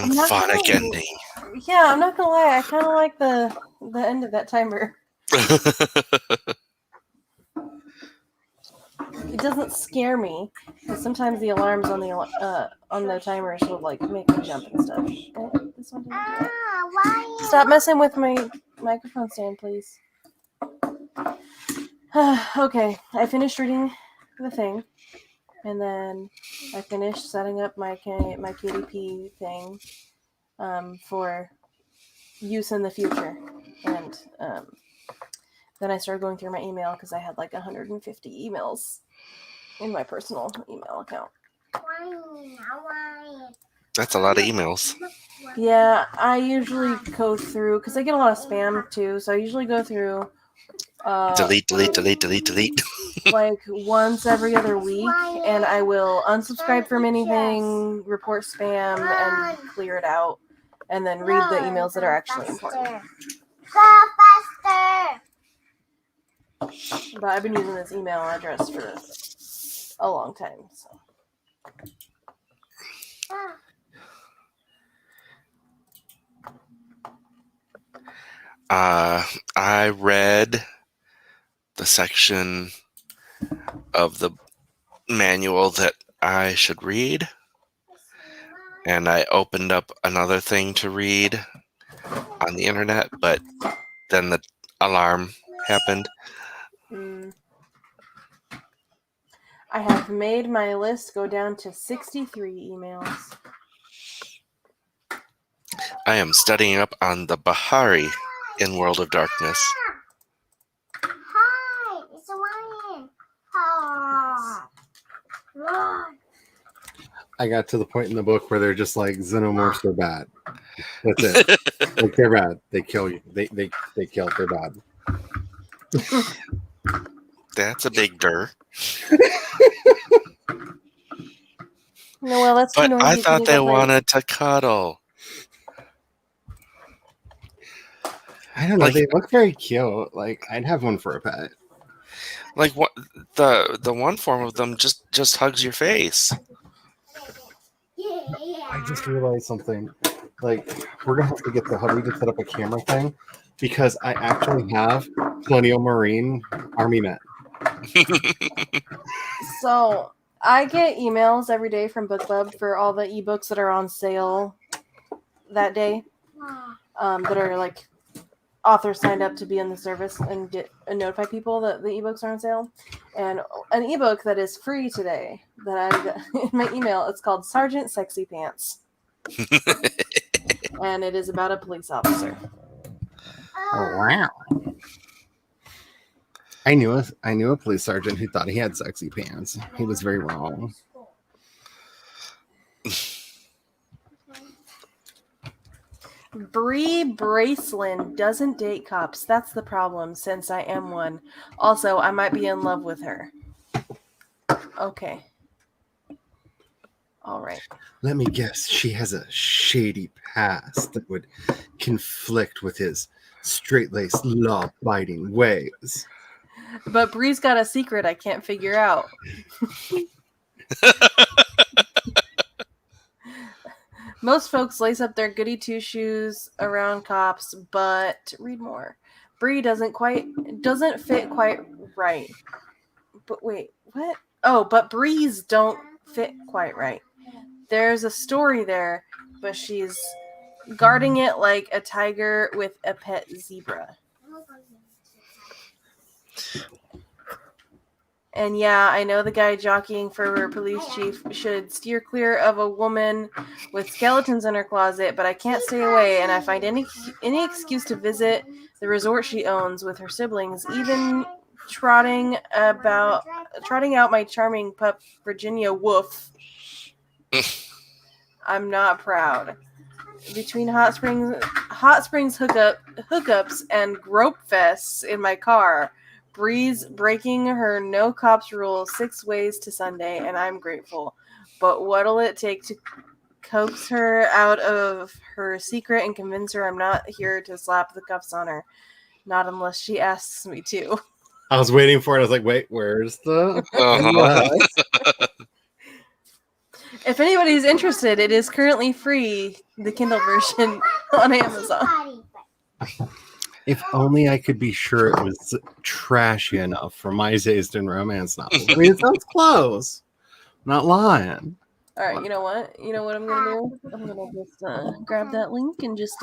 symphonic ending. Yeah, I'm not gonna lie. I kind of like the end of that timer. It doesn't scare me because sometimes the alarms on the timers will like make me jump and stuff. Oh, this one didn't do that. Why? Stop messing with my microphone stand, please. Okay, I finished reading the thing, and then I finished setting up my KDP thing for use in the future, and then I started going through my email because I had like 150 emails in my personal email account. Why? That's a lot of emails. Yeah, I usually go through because I get a lot of spam too. So I usually go through Delete. like once every other week, and I will unsubscribe from anything, report spam, and clear it out, and then read the emails that are actually important. Go faster! But I've been using this email address for a long time. So. I read the section of the manual that I should read, and I opened up another thing to read on the internet, but then the alarm happened. I have made my list go down to 63 emails. I am studying up on the Bahari in World of Darkness. Hi, it's Ryan. Run. I got to the point in the book where they're just like, xenomorphs are bad. That's it. Like, they're bad. They kill you. They kill. They're bad. That's a big dir. No, well, that's But too noisy. I thought You they got my- wanted to cuddle. I don't know. Like- They look very cute. Like, I'd have one for a pet. Like what? The one form of them just hugs your face. I just realized something. Like, we're gonna have to get the hubby to set up a camera thing because I actually have Colonial Marine Army men. So I get emails every day from BookBub for all the ebooks that are on sale that day. That are like authors signed up to be in the service and notify people that the ebooks are on sale. And an ebook that is free today that I got in my email, it's called Sergeant Sexy Pants. And it is about a police officer. Oh wow! I knew a police sergeant who thought he had sexy pants. He was very wrong. Bree Braceland doesn't date cops. That's the problem, since I am one. Also, I might be in love with her. Okay. All right. Let me guess. She has a shady past that would conflict with his straight-laced, law-abiding ways. But Bree's got a secret I can't figure out. Most folks lace up their goody two-shoes around cops, but read more. Bree doesn't fit quite right. But wait, what? Oh, but Bree's don't fit quite right. There's a story there, but she's guarding it like a tiger with a pet zebra. And yeah, I know the guy jockeying for police chief should steer clear of a woman with skeletons in her closet, but I can't stay away, and I find any excuse to visit the resort she owns with her siblings, even trotting out my charming pup Virginia Woof. I'm not proud. Between hot springs hookups and grope fests in my car, Bree's breaking her no cops rule 6 ways to Sunday, and I'm grateful. But what'll it take to coax her out of her secret and convince her I'm not here to slap the cuffs on her? Not unless she asks me to. I was waiting for it. I was like, wait, where's the... If anybody's interested, it is currently free, the Kindle version on Amazon. If only I could be sure it was trashy enough for my taste in romance novels. I mean, it sounds close. I'm not lying. All right, you know what? You know what I'm gonna do? I'm gonna just grab that link and just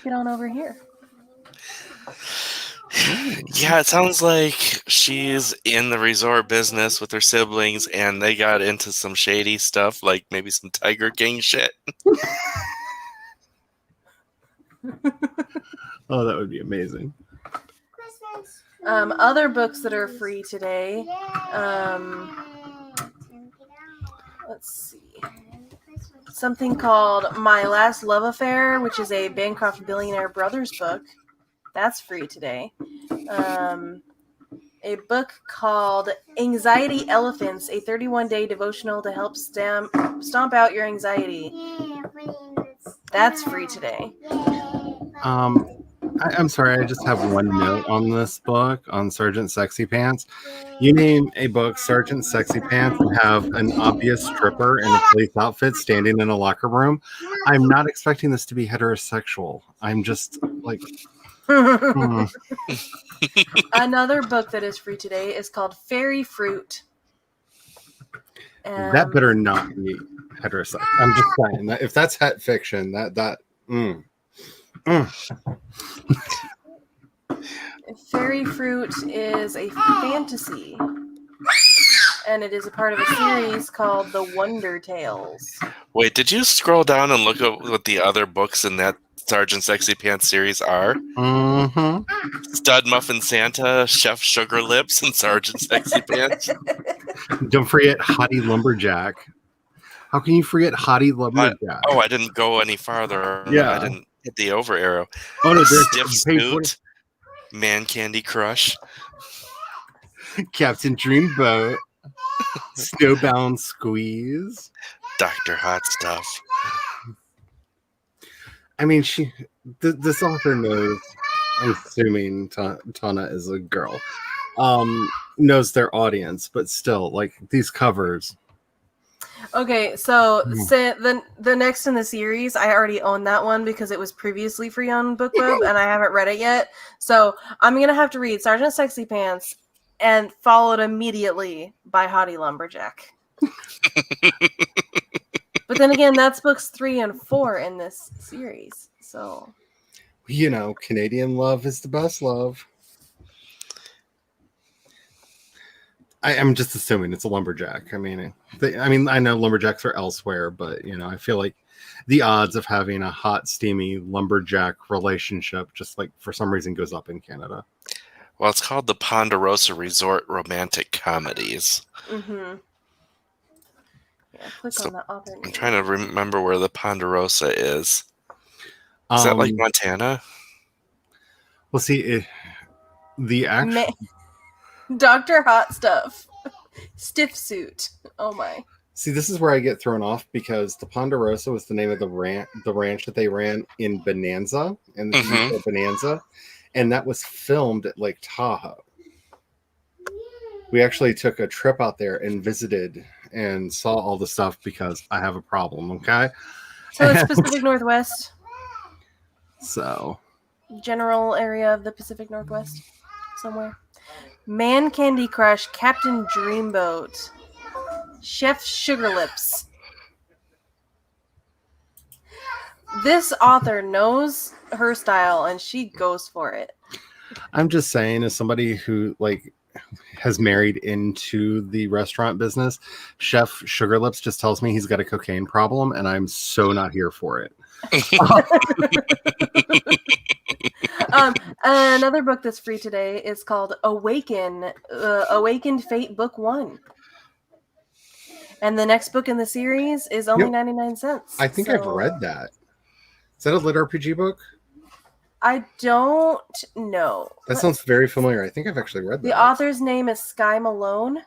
get on over here. Yeah, it sounds like she's in the resort business with her siblings, and they got into some shady stuff, like maybe some Tiger King shit. Oh, that would be amazing. Other books that are free today. Let's see. Something called My Last Love Affair, which is a Bancroft Billionaire Brothers book. That's free today. A book called Anxiety Elephants, a 31-day devotional to help stomp out your anxiety. That's free today. I'm sorry, I just have one note on this book, on Sergeant Sexy Pants. You name a book Sergeant Sexy Pants and have an obvious stripper in a police outfit standing in a locker room. I'm not expecting this to be heterosexual. I'm just like... Another book that is free today is called Fairy Fruit. That better not be heterosexual. I'm just saying that if that's het fiction, Fairy Fruit is a fantasy, and it is a part of a series called The Wonder Tales. Wait, did you scroll down and look at what the other books in that Sergeant Sexy Pants series are? Mm-hmm. Stud Muffin Santa, Chef Sugar Lips, and Sergeant Sexy Pants. Don't forget Hottie Lumberjack. How can you forget Hottie Lumberjack? I didn't go any farther. Yeah. I didn't hit the over arrow. Oh, no, Stiff Suit, Man Candy Crush, Captain Dreamboat, Snowbound Squeeze, Dr. Hot Stuff. I mean, this author knows, I'm assuming Tana is a girl, knows their audience, but still, like, these covers. Okay, so the next in the series, I already own that one because it was previously free on BookBub, and I haven't read it yet. So I'm going to have to read Sergeant Sexy Pants and followed immediately by Hottie Lumberjack. But then again, that's books 3 and 4 in this series. So, You know, Canadian love is the best love. I'm just assuming it's a lumberjack. I mean, I know lumberjacks are elsewhere, but you know, I feel like the odds of having a hot, steamy lumberjack relationship just like for some reason goes up in Canada. Well, it's called the Ponderosa Resort Romantic Comedies. mm-hmm. Yeah, click on the author name. I'm trying to remember where the Ponderosa is. Is that like Montana? Well, see, the actual... Dr. Hot Stuff. Stiff Suit. Oh my. See, this is where I get thrown off because the Ponderosa was the name of the ranch that they ran in Bonanza, in the TV show Bonanza, and that was filmed at Lake Tahoe. We actually took a trip out there and visited and saw all the stuff because I have a problem, okay? So it's Pacific Northwest. So. General area of the Pacific Northwest. Somewhere. Man Candy Crush, Captain Dreamboat, Chef Sugar Lips. This author knows her style and she goes for it. I'm just saying, as somebody who like has married into the restaurant business, Chef Sugar Lips just tells me he's got a cocaine problem, and I'm so not here for it. Another book that's free today is called Awakened Fate Book 1. And the next book in the series is only 99 cents. I think I've read that. Is that a lit RPG book? I don't know. That sounds very familiar. I think I've actually read that. The author's name is Sky Malone.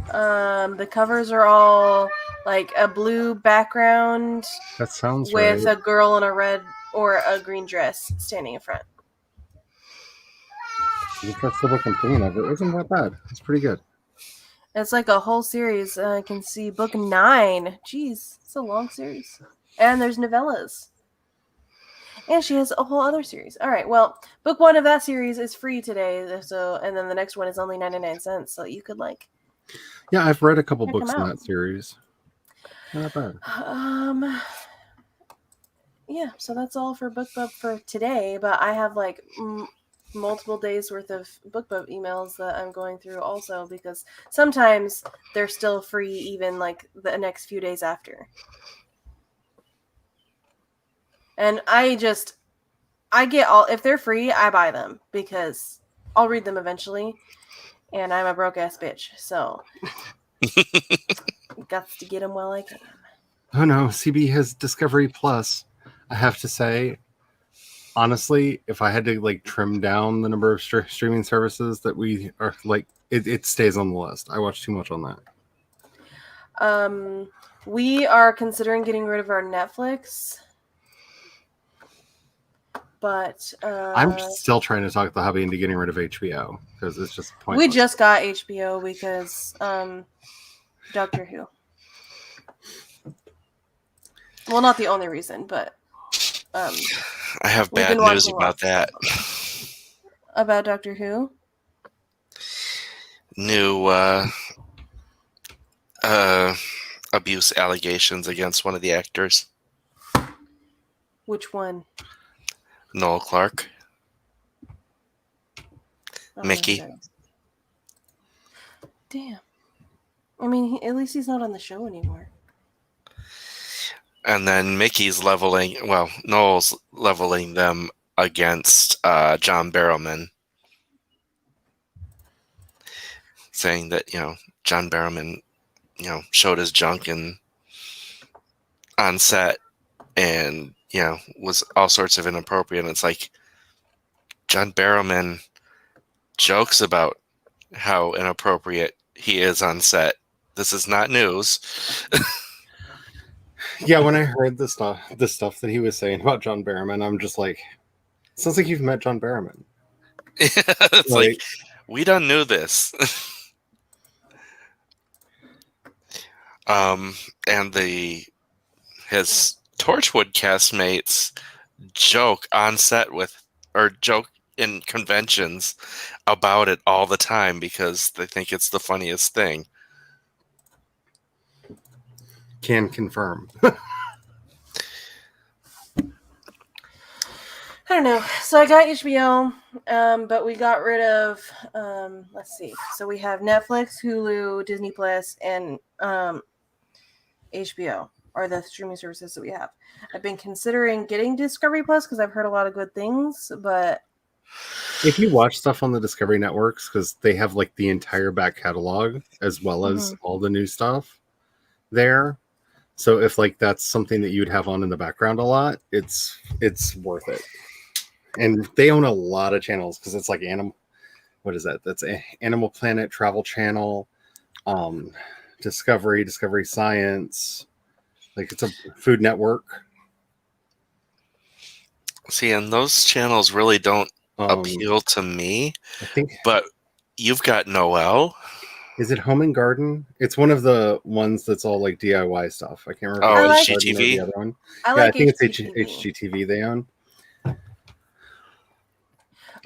The covers are all like a blue background. That sounds with right. a girl in a red or a green dress standing in front. That's the book I'm thinking of. It wasn't that bad. It's pretty good. It's like a whole series. I can see book 9. Jeez, it's a long series. And there's novellas. And she has a whole other series. All right, well, book 1 of that series is free today. So, and then the next one is only 99 cents. So you could like. Yeah, I've read a couple check books them in out. that series. Not bad. Yeah, so that's all for BookBub for today. But I have like multiple days worth of BookBub emails that I'm going through also because sometimes they're still free even like the next few days after. And I get all, if they're free, I buy them because I'll read them eventually. And I'm a broke ass bitch, so got to get them while I can. Oh no, CB has Discovery Plus. I have to say, honestly, if I had to like trim down the number of streaming services that we are like, it stays on the list. I watch too much on that. We are considering getting rid of our Netflix, but I'm still trying to talk the hubby into getting rid of HBO because it's just pointless. We just got HBO because Doctor Who. Well, not the only reason, but I have bad news about that. About Doctor Who? New abuse allegations against one of the actors. Which one? Noel Clark. Oh, Mickey. okay. Damn. I mean, at least he's not on the show anymore. And then Mickey's Noel's leveling them against John Barrowman. Saying that, John Barrowman, showed his junk on set and, was all sorts of inappropriate. And it's like, John Barrowman jokes about how inappropriate he is on set. This is not news. Yeah, when I heard the stuff that he was saying about John Barrowman, I'm just like, sounds like you've met John Barrowman. It's like, we don't know this. And his Torchwood castmates joke on set joke in conventions about it all the time because they think it's the funniest thing. Can confirm. I don't know. So I got HBO, but we got rid of, let's see. So we have Netflix, Hulu, Disney Plus, and HBO are the streaming services that we have. I've been considering getting Discovery Plus because I've heard a lot of good things, but if you watch stuff on the Discovery networks, because they have like the entire back catalog as well as all the new stuff there. So if like that's something that you'd have on in the background a lot, it's worth it. And they own a lot of channels because it's like what is that? That's Animal Planet, Travel Channel, Discovery Science. Like it's a Food Network. See, and those channels really don't appeal to me. I think, but you've got Noel. Is it Home and Garden? It's one of the ones that's all like DIY stuff. I can't remember. Oh, HGTV. the other one. I think it's HGTV. HGTV they own.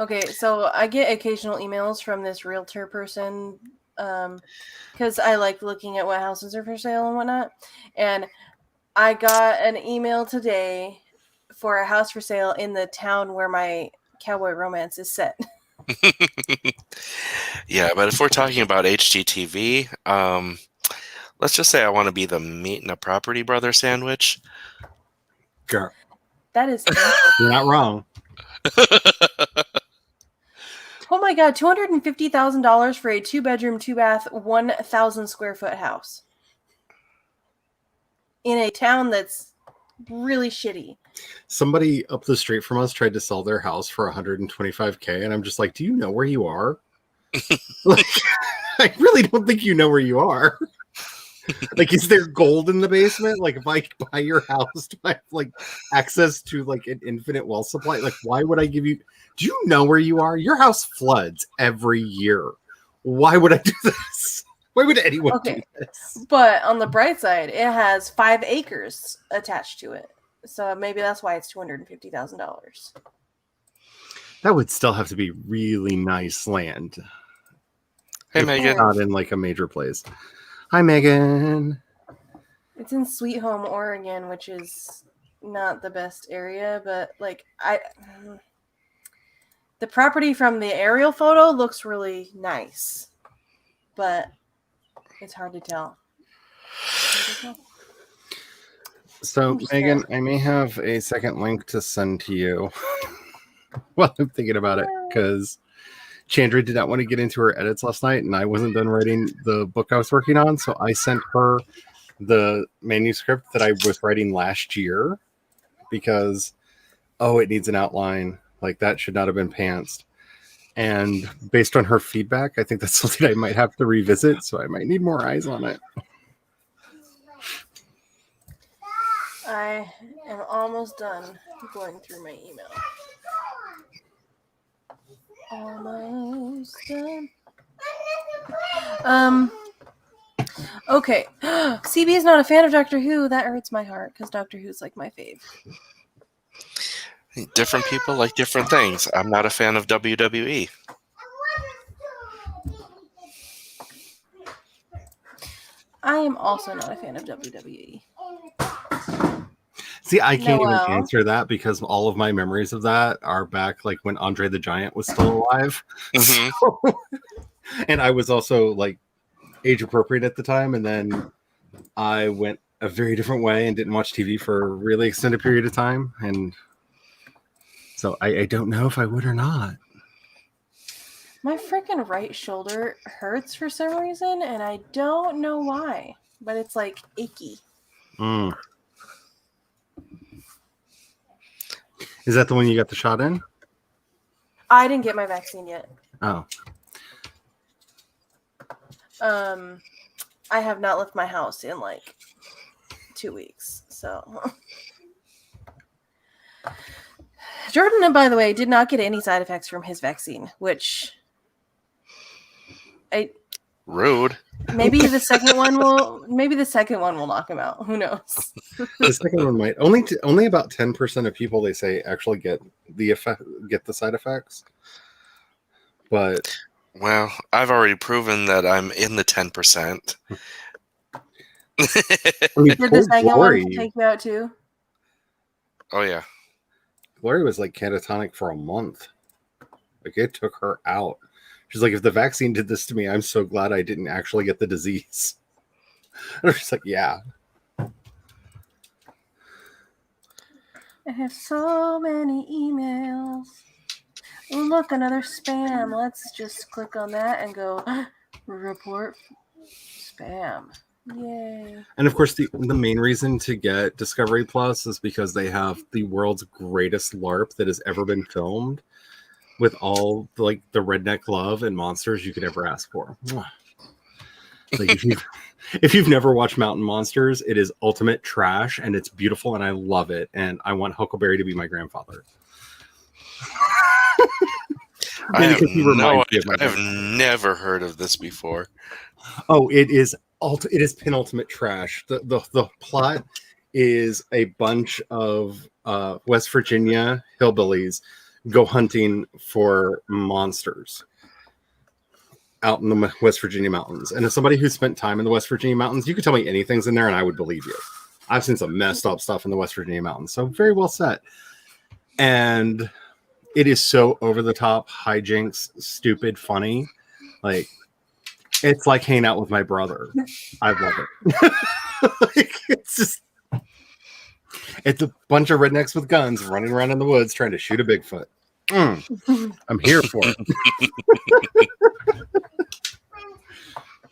Okay, so I get occasional emails from this realtor person because I like looking at what houses are for sale and whatnot. And I got an email today for a house for sale in the town where my cowboy romance is set. Yeah, but if we're talking about HGTV, let's just say I want to be the meat and a property brother sandwich. Sure. That is You're not wrong. Oh my god, $250,000 for a 2-bedroom, 2-bath, 1,000 square foot house. In a town that's really shitty. Somebody up the street from us tried to sell their house for $125K, and I'm just like, do you know where you are? Like, I really don't think you know where you are. Like, is there gold in the basement? Like, if I buy your house, do I have like access to like an infinite well supply? Like, why would I give you? Do you know where you are? Your house floods every year. Why would I do this? Why would anyone do this? But on the bright side, it has 5 acres attached to it. So maybe that's why it's $250,000. That would still have to be really nice land. Hey, If Megan. not in like a major place. Hi, Megan. It's in Sweet Home, Oregon, which is not the best area, but like the property from the aerial photo looks really nice, but it's hard to tell. So, Megan, I may have a second link to send to you while I'm thinking about it, because Chandra did not want to get into her edits last night, and I wasn't done writing the book I was working on, so I sent her the manuscript that I was writing last year because, it needs an outline. Like, that should not have been pantsed. And based on her feedback, I think that's something I might have to revisit, so I might need more eyes on it. I am almost done going through my email. Almost done. Okay. CB is not a fan of Doctor Who. That hurts my heart because Doctor Who's like my fave. Different people like different things. I'm not a fan of WWE. I am also not a fan of WWE. See, I can't Noel. even answer that because all of my memories of that are back like when Andre the Giant was still alive. Mhm. So, and I was also like age appropriate at the time, and then I went a very different way and didn't watch TV for a really extended period of time, and so I don't know if I would or not. My freaking right shoulder hurts for some reason, and I don't know why, but it's like icky. Is that the one you got the shot in? I didn't get my vaccine yet. Oh, I have not left my house in like 2 weeks, so. Jordan, by the way, did not get any side effects from his vaccine, which Rude. maybe the second one will knock him out. Who knows? the second one might. Only about 10% of people, they say, actually get the side effects. But Well, I've already proven that I'm in the 10%. I mean, Did the poor second Glory, one take you out too? Oh, yeah. Glory was like catatonic for a month. Like, it took her out. She's like, if the vaccine did this to me, I'm so glad I didn't actually get the disease. And I'm just like, yeah. I have so many emails. Look, another spam. Let's just click on that and go report spam. Yay. And of course, the main reason to get Discovery Plus is because they have the world's greatest LARP that has ever been filmed, with all like the redneck love and monsters you could ever ask for. Like, if you've never watched Mountain Monsters, it is ultimate trash, and it's beautiful, and I love it, and I want Huckleberry to be my grandfather. I have, Because he reminds me of my I've grandfather. never heard of this before. Oh, it is penultimate trash. The plot is a bunch of West Virginia hillbillies go hunting for monsters out in the West Virginia mountains. And as somebody who spent time in the West Virginia mountains, you could tell me anything's in there and I would believe you. I've seen some messed up stuff in the West Virginia mountains. So very well set. And it is so over the top, hijinks, stupid, funny. Like, it's like hanging out with my brother. I love it. Like, it's a bunch of rednecks with guns running around in the woods trying to shoot a Bigfoot. I'm here for it.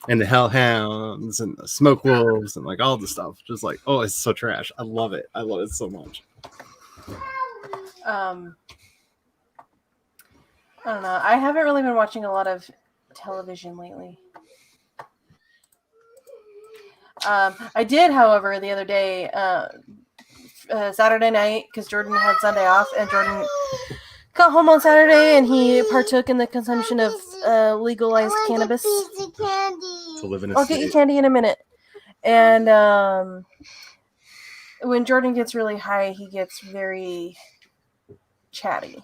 And the hellhounds and the smoke wolves and like all the stuff. Just like, oh, it's so trash. I love it. I love it so much. I don't know. I haven't really been watching a lot of television lately. I did, however, the other day, Saturday night, because Jordan had Sunday off, and Jordan got home on Saturday, and he partook in the consumption of legalized cannabis. To live in a I'll get you state. candy in a minute. And when Jordan gets really high, he gets very chatty.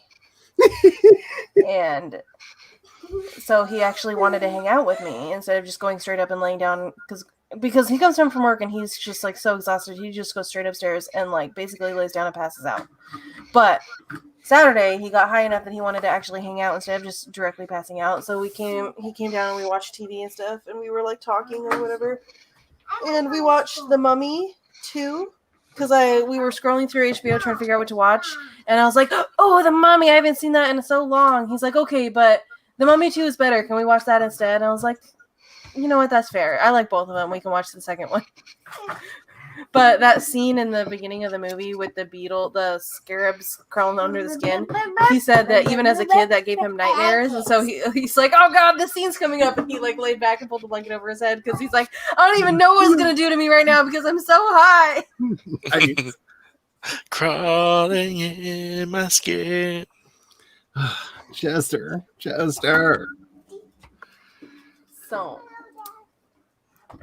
And so he actually wanted to hang out with me instead of just going straight up and laying down, because he comes home from work and he's just like so exhausted. He just goes straight upstairs and like basically lays down and passes out. But Saturday he got high enough that he wanted to actually hang out instead of just directly passing out. So he came down and we watched TV and stuff, and we were like talking or whatever. And we watched The Mummy 2 because we were scrolling through HBO trying to figure out what to watch, and I was like, "Oh, The Mummy! I haven't seen that in so long." He's like, "Okay, but The Mummy 2 is better. Can we watch that instead?" And I was like, "You know what? That's fair. I like both of them. We can watch the second one." But that scene in the beginning of the movie with the scarabs crawling under the skin, he said that even as a kid that gave him nightmares, and so he's like, "Oh God, this scene's coming up," and he like laid back and pulled the blanket over his head because he's like, "I don't even know what it's gonna do to me right now because I'm so high." Right. Crawling in my skin. Chester. So,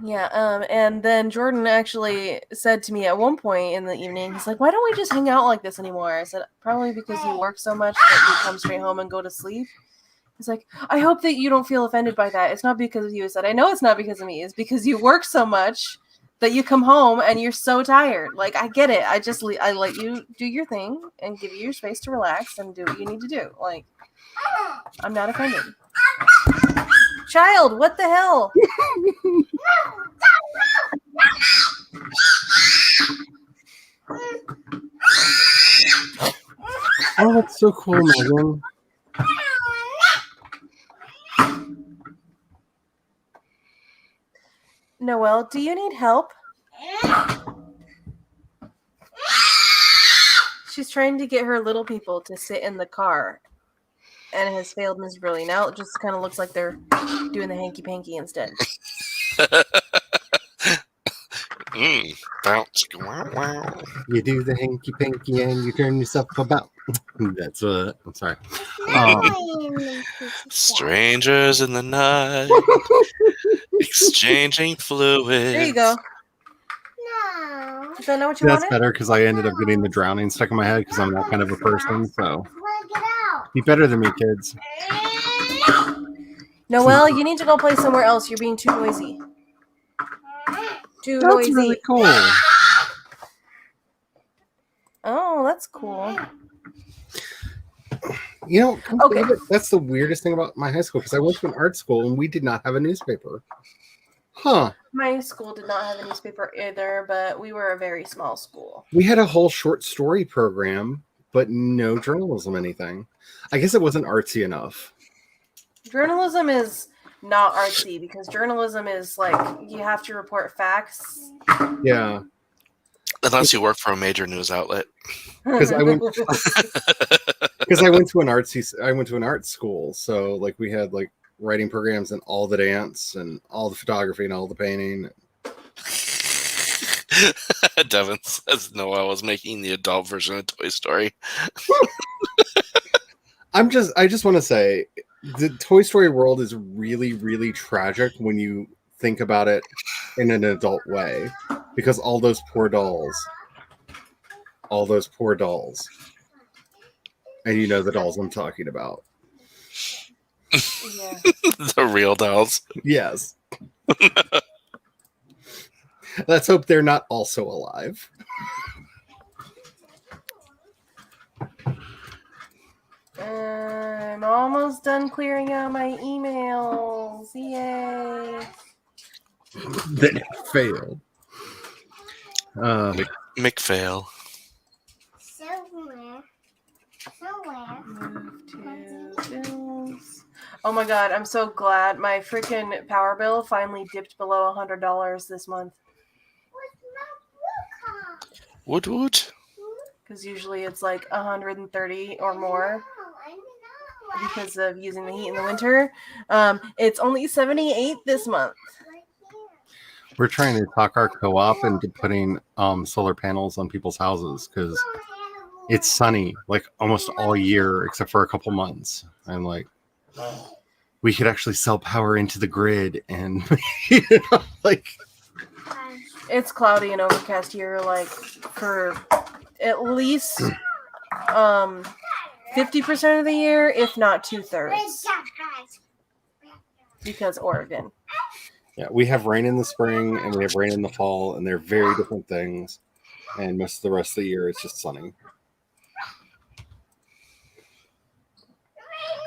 yeah, and then Jordan actually said to me at one point in the evening, he's like, "Why don't we just hang out like this anymore?" I said, "Probably because you work so much that you come straight home and go to sleep." He's like, "I hope that you don't feel offended by that. It's not because of you." I said, "I know it's not because of me. It's because you work so much that you come home and you're so tired. Like, I get it. I let you do your thing and give you your space to relax and do what you need to do. Like, I'm not offended." Child, what the hell? Oh, that's so cool, Megan. Noelle, do you need help? She's trying to get her little people to sit in the car, and it has failed miserably. Now it just kind of looks like they're doing the hanky-panky instead. Bounce. Wow, wow. You do the hanky panky and you turn yourself about. That's what. I'm sorry. Strangers in the night, exchanging fluids. There you go. No. Is that not what you That's wanted? better because I ended up getting the drowning stuck in my head because I'm that kind of a person. So I want to get out. be better than me, kids. Noelle, you need to go play somewhere else. You're being too noisy. Too That's noisy. really cool. Oh, that's cool. You know, come Okay. think of it, that's the weirdest thing about my high school because I went to an art school and we did not have a newspaper. Huh. My school did not have a newspaper either, but we were a very small school. We had a whole short story program, but no journalism anything. I guess it wasn't artsy enough. Journalism is not artsy because journalism is like you have to report facts. Yeah. Unless you work for a major news outlet. Because I went to an art school, so like we had like writing programs and all the dance and all the photography and all the painting. Devin says Noah was making the adult version of Toy Story. I just want to say the Toy Story world is really, really tragic when you think about it in an adult way, because all those poor dolls. And you know the dolls I'm talking about. Yeah. The real dolls. Yes. Let's hope they're not also alive. I'm almost done clearing out my emails. Yay. That failed. McPhail. Somewhere. Move to bills. Oh my god, I'm so glad my freaking power bill finally dipped below $100 this month. Woot woot. Because usually it's like 130 or more because of using the heat in the winter. It's only 78 this month. We're trying to talk our co-op into putting solar panels on people's houses because it's sunny like almost all year except for a couple months. And like we could actually sell power into the grid and like It's cloudy and overcast here, like for at least 50% of the year, if not 2/3. Because Oregon. yeah, we have rain in the spring and we have rain in the fall, and they're very different things. And most of the rest of the year it's just sunny.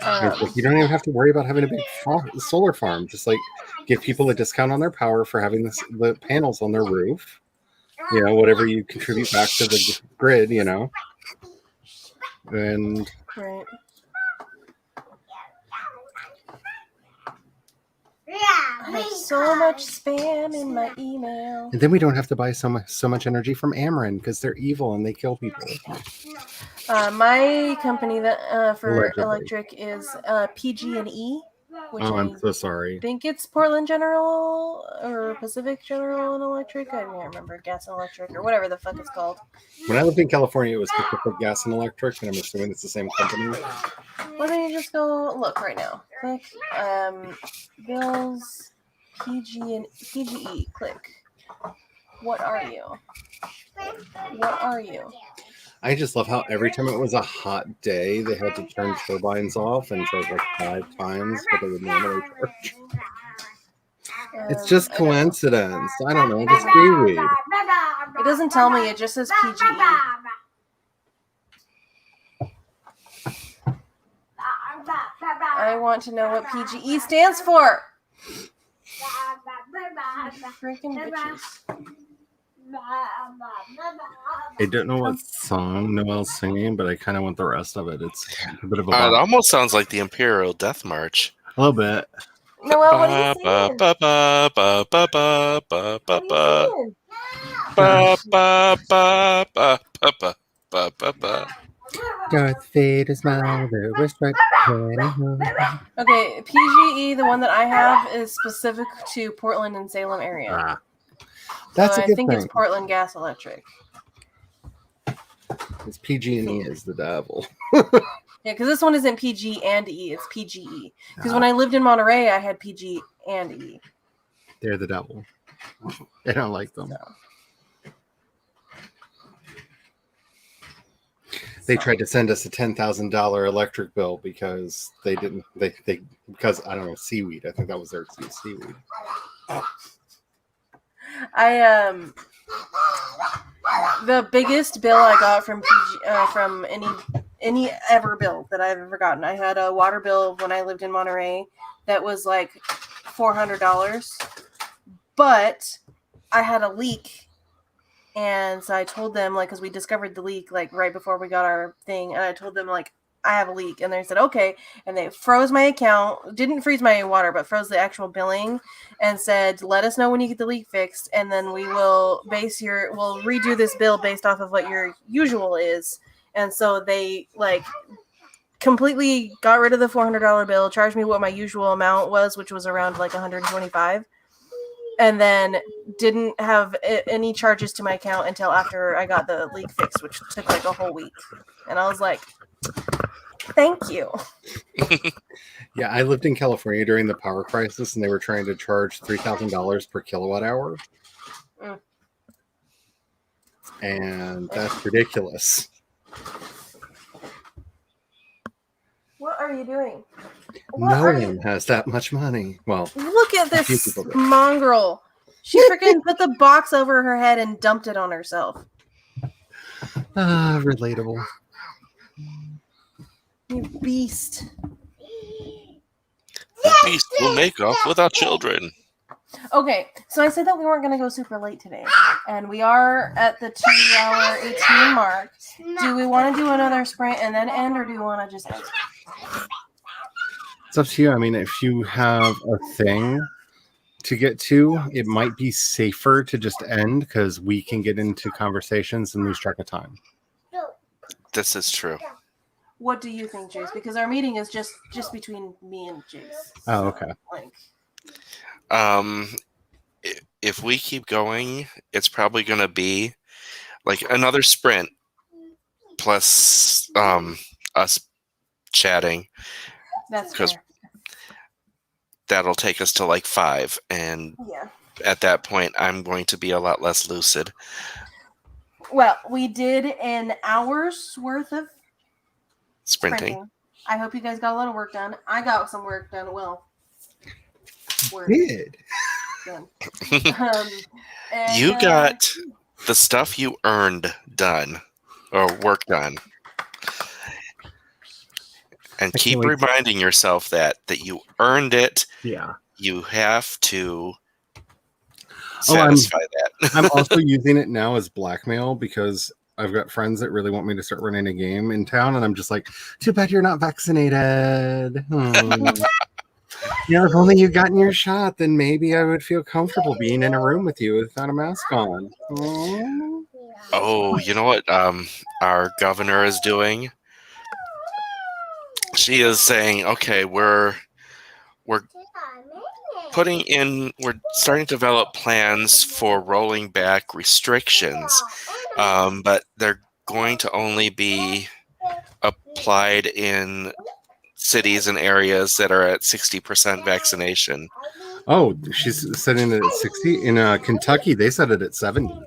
It's like you don't even have to worry about having a big solar farm. Just like give people a discount on their power for having the panels on their roof. You know, whatever you contribute back to the grid, you know. And Right. I have so much spam in my email. then we don't have to buy so much energy from Ameren because they're evil and they kill people. My company that for Allegedly. electric is PG&E, which Oh, I I'm so sorry. think it's Portland General or Pacific General and Electric. I can't remember, Gas and Electric or whatever the fuck it's called. When I lived in California, it was Pacific Gas and Electric, and I'm assuming it's the same company. Why don't you just go look right now? Click bills, PGE. Click. What are you? What are you? I just love how every time it was a hot day, they had to turn turbines off and charge like 5 times what they would normally charge. It's just coincidence. I don't know. Just seaweed. It doesn't tell me. It just says PGE. I want to know what PGE stands for. Freaking bitches. I don't know what song Noel's singing, but I kind of want the rest of it. It's a bit of a It bop. almost sounds like the Imperial Death March. A little bit. Noel, what are you saying? Ba ba ba ba ba ba ba What are you ba saying? ba ba ba ba ba ba ba ba. Darth Vader's mother was right. Okay, PGE, the one that I have, is specific to Portland and Salem area. Ah, that's So a I good think thing. it's Portland Gas Electric. It's PG&E is the devil. Yeah, because this one isn't PG and E, it's PGE. Because when I lived in Monterey, I had PG and E. They're the devil. I don't like them. No. They tried to send us a $10,000 electric bill because they didn't. They because I don't know, seaweed. I think that was their seaweed. The biggest bill I got from PG from any ever bill that I've ever gotten. I had a water bill when I lived in Monterey that was like $400, but I had a leak. And so I told them, like, because we discovered the leak, like, right before we got our thing. And I told them, like, I have a leak. And they said, okay. And they froze my account. Didn't freeze my water, but froze the actual billing. And said, let us know when you get the leak fixed. And then we will we'll redo this bill based off of what your usual is. And so they, like, completely got rid of the $400 bill, charged me what my usual amount was, which was around, like, $125. And then didn't have any charges to my account until after I got the leak fixed, which took like a whole week. And I was like, thank you. Yeah, I lived in California during the power crisis, and they were trying to charge $3,000 per kilowatt hour. Mm. And that's ridiculous. What are you doing? No one has that much money. Well, Look at a few this people do. mongrel. She freaking put the box over her head and dumped it on herself. Relatable. You beast. The beast will make off with our children. Okay, so I said that we weren't going to go super late today, and we are at the 2-hour 18 mark. Do we want to do another sprint and then end, or do you want to just end? It's up to you. I mean, if you have a thing to get to, it might be safer to just end because we can get into conversations and lose track of time. This is true. What do you think, Jayce? Because our meeting is just between me and Jayce. Oh, okay. Like, if we keep going, it's probably going to be like another sprint plus us chatting. That's 'Cause- fair. That'll take us to like 5, and Yeah. at that point, I'm going to be a lot less lucid. Well, we did an hour's worth of Sprinting. I hope you guys got a lot of work done. I got some work done. Well, work Did. done. And, You got the stuff you earned done, or work done. And I keep can't wait. reminding yourself that you earned it. Yeah. You have to Oh, satisfy that. I'm also using it now as blackmail because I've got friends that really want me to start running a game in town, and I'm just like, too bad you're not vaccinated. If only you'd gotten your shot, then maybe I would feel comfortable being in a room with you without a mask on. Aw. Oh, you know what our governor is doing? She is saying, okay, we're starting to develop plans for rolling back restrictions, but they're going to only be applied in cities and areas that are at 60% vaccination. Oh, she's setting it at 60. In Kentucky, they set it at 70.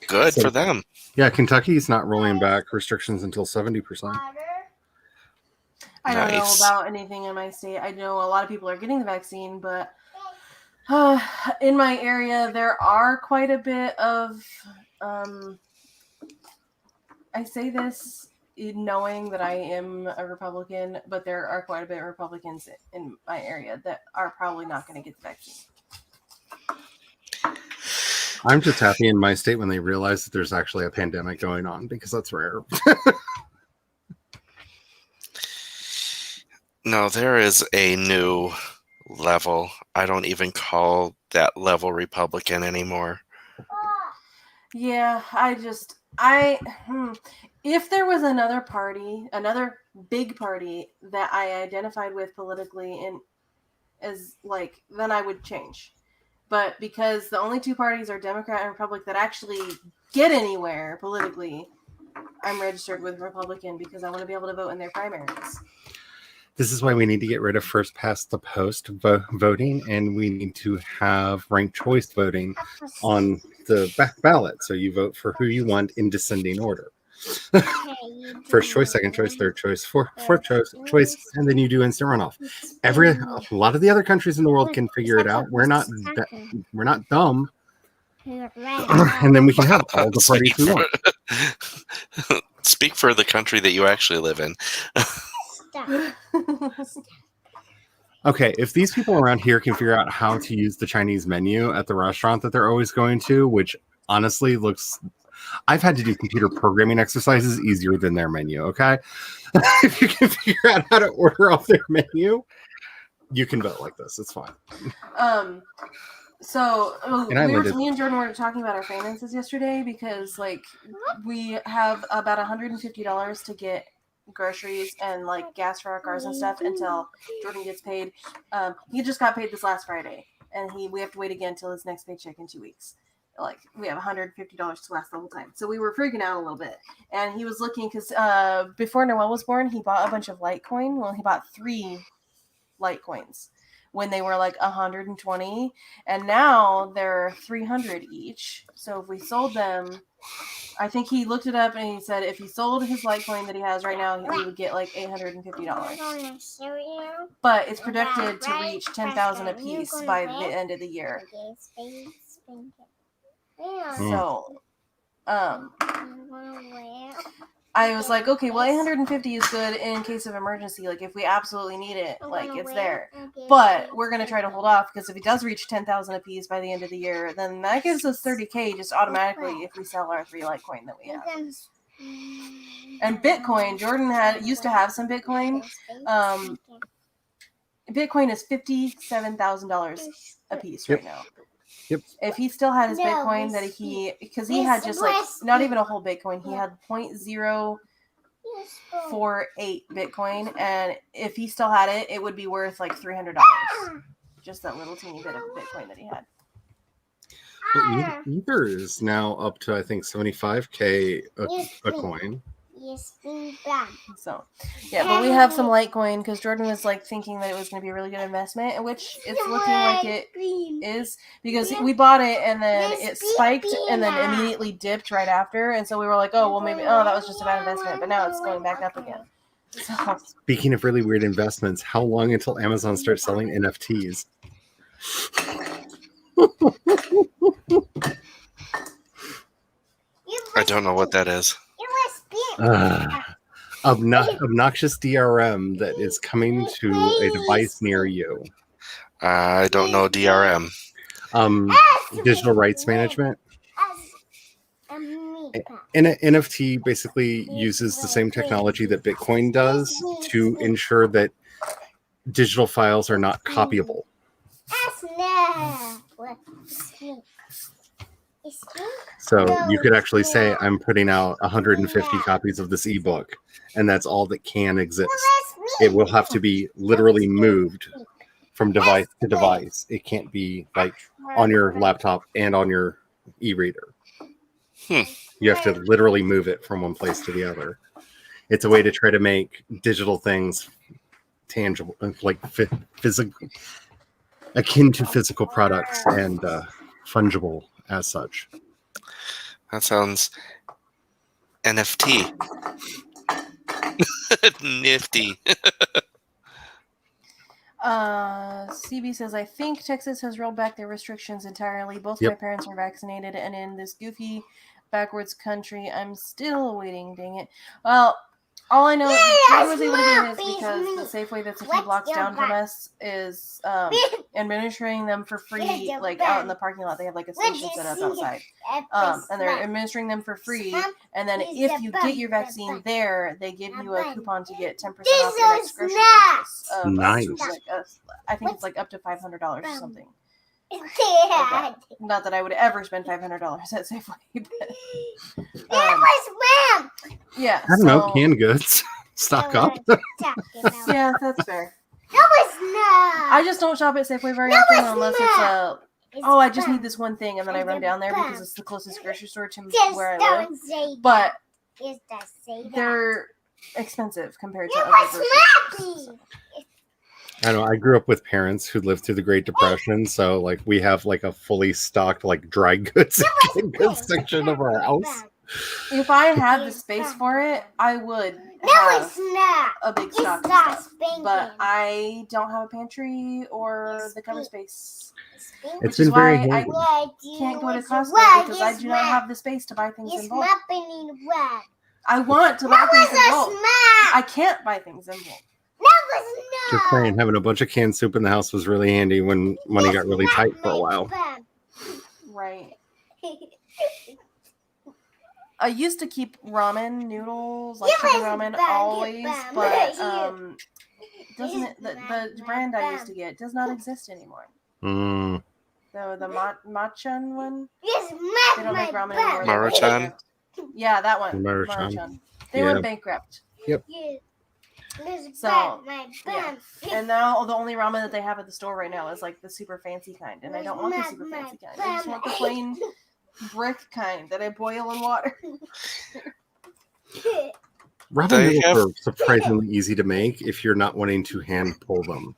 Good So- for them. Yeah, Kentucky's not rolling back restrictions until 70%. I don't know Nice. about anything in my state. I know a lot of people are getting the vaccine, but in my area, there are quite a bit of. I say this knowing that I am a Republican, but there are quite a bit of Republicans in my area that are probably not going to get the vaccine. I'm just happy in my state when they realize that there's actually a pandemic going on, because that's rare. No, there is a new level. I don't even call that level Republican anymore. Yeah, if there was another party, another big party that I identified with politically then I would change. But because the only two parties are Democrat and Republican that actually get anywhere politically, I'm registered with Republican because I want to be able to vote in their primaries. This is why we need to get rid of first past the post voting, and we need to have ranked choice voting on the ballot. So you vote for who you want in descending order. First choice, second choice, third choice, fourth choice, and then you do instant runoff. A lot of the other countries in the world can figure it out. We're not dumb, and then we can have all the parties we want. Speak for the country that you actually live in. Okay, if these people around here can figure out how to use the Chinese menu at the restaurant that they're always going to, which honestly looks... I've had to do computer programming exercises easier than their menu, okay? If you can figure out how to order off their menu, you can vote like this. It's fine. Me and Jordan were talking about our finances yesterday because, we have about $150 to get groceries and gas for our cars and stuff until Jordan gets paid. He just got paid this last Friday, and we have to wait again until his next paycheck in 2 weeks. We have $150 to last the whole time. So we were freaking out a little bit, and he was looking because before Noelle was born, he bought a bunch of Litecoin. Well, he bought 3 Litecoins when they were 120, and now they're 300 each. So if we sold them, I think he looked it up and he said if he sold his Litecoin that he has right now, he would get $850. But it's projected to reach 10,000 a piece by the end of the year. So, I was like, okay, well, 850 is good in case of emergency. If we absolutely need it, it's there. But we're going to try to hold off because if it does reach 10,000 a piece by the end of the year, then that gives us 30K just automatically if we sell our 3 Litecoin that we have. And Bitcoin, Jordan used to have some Bitcoin. Bitcoin is $57,000 a piece right now. Yep. If he still had his Bitcoin because he had just not even a whole Bitcoin, he had 0.048 Bitcoin, and if he still had it, it would be worth $300 just that little teeny bit of Bitcoin that he had. Well, Ether is now up to, I think, 75K a coin. So, yeah, but we have some Litecoin because Jordan was like thinking that it was going to be a really good investment, in which it's looking like it is, because we bought it and then it spiked and then immediately dipped right after, and so we were like, oh well, maybe that was just a bad investment, but now it's going back up again. So, Speaking of really weird investments, how long until Amazon starts selling NFTs? I don't know what that is. Obnoxious DRM that is coming to a device near you. I don't know DRM. Digital rights management. And an NFT basically uses the same technology that Bitcoin does to ensure that digital files are not copyable. So you could actually say, I'm putting out 150 copies of this ebook, and that's all that can exist. It will have to be literally moved from device to device. It can't be like on your laptop and on your e-reader. You have to literally move it from one place to the other. It's a way to try to make digital things tangible, like physical, akin to physical products and fungible as such. That sounds NFT. Nifty. CB says, I think Texas has rolled back their restrictions entirely. Both Yep. my parents are vaccinated, and in this goofy, backwards country, I'm still waiting. Dang it. Well, all I know is Jordan was able to get his because the Safeway that's a few blocks down from us is administering them for free, like out in the parking lot. They have like a station set up outside, and they're administering them for free. And then if you get your vaccine there, they give you a coupon to get 10% off your next grocery purchase. Nice. I think it's like up to $500 or something. Like that. Not that I would ever spend $500 at Safeway, but yeah. I don't know, canned goods. Stock up. Yeah, that's fair. I just don't shop at Safeway very often unless it's I just need this one thing, and then I run down there because it's the closest grocery store to where I live. But they're expensive compared to other grocery stores. I don't know. I grew up with parents who lived through the Great Depression, so like we have like a fully stocked like dry goods and goods section of our house. If I had the space for it, I would have a big stock of stuff. But I don't have a pantry or the cover space. It's been very handy. I can't go to Costco because I do not have the space to buy things in bulk. I want to buy things in bulk. I can't buy things in bulk. Just saying, having a bunch of canned soup in the house was really handy when money got really tight for a while. Right. I used to keep ramen noodles, like chicken ramen, always, but the brand I used to get does not exist anymore. The Machan one. They don't make ramen anymore. Maruchan? Yeah, that one. Maruchan. They went bankrupt. Yep. So, yeah. And now the only ramen that they have at the store right now is like the super fancy kind, and I don't want the super fancy kind. I just want the plain brick kind that I boil in water. Ramen noodles are surprisingly easy to make if you're not wanting to hand pull them.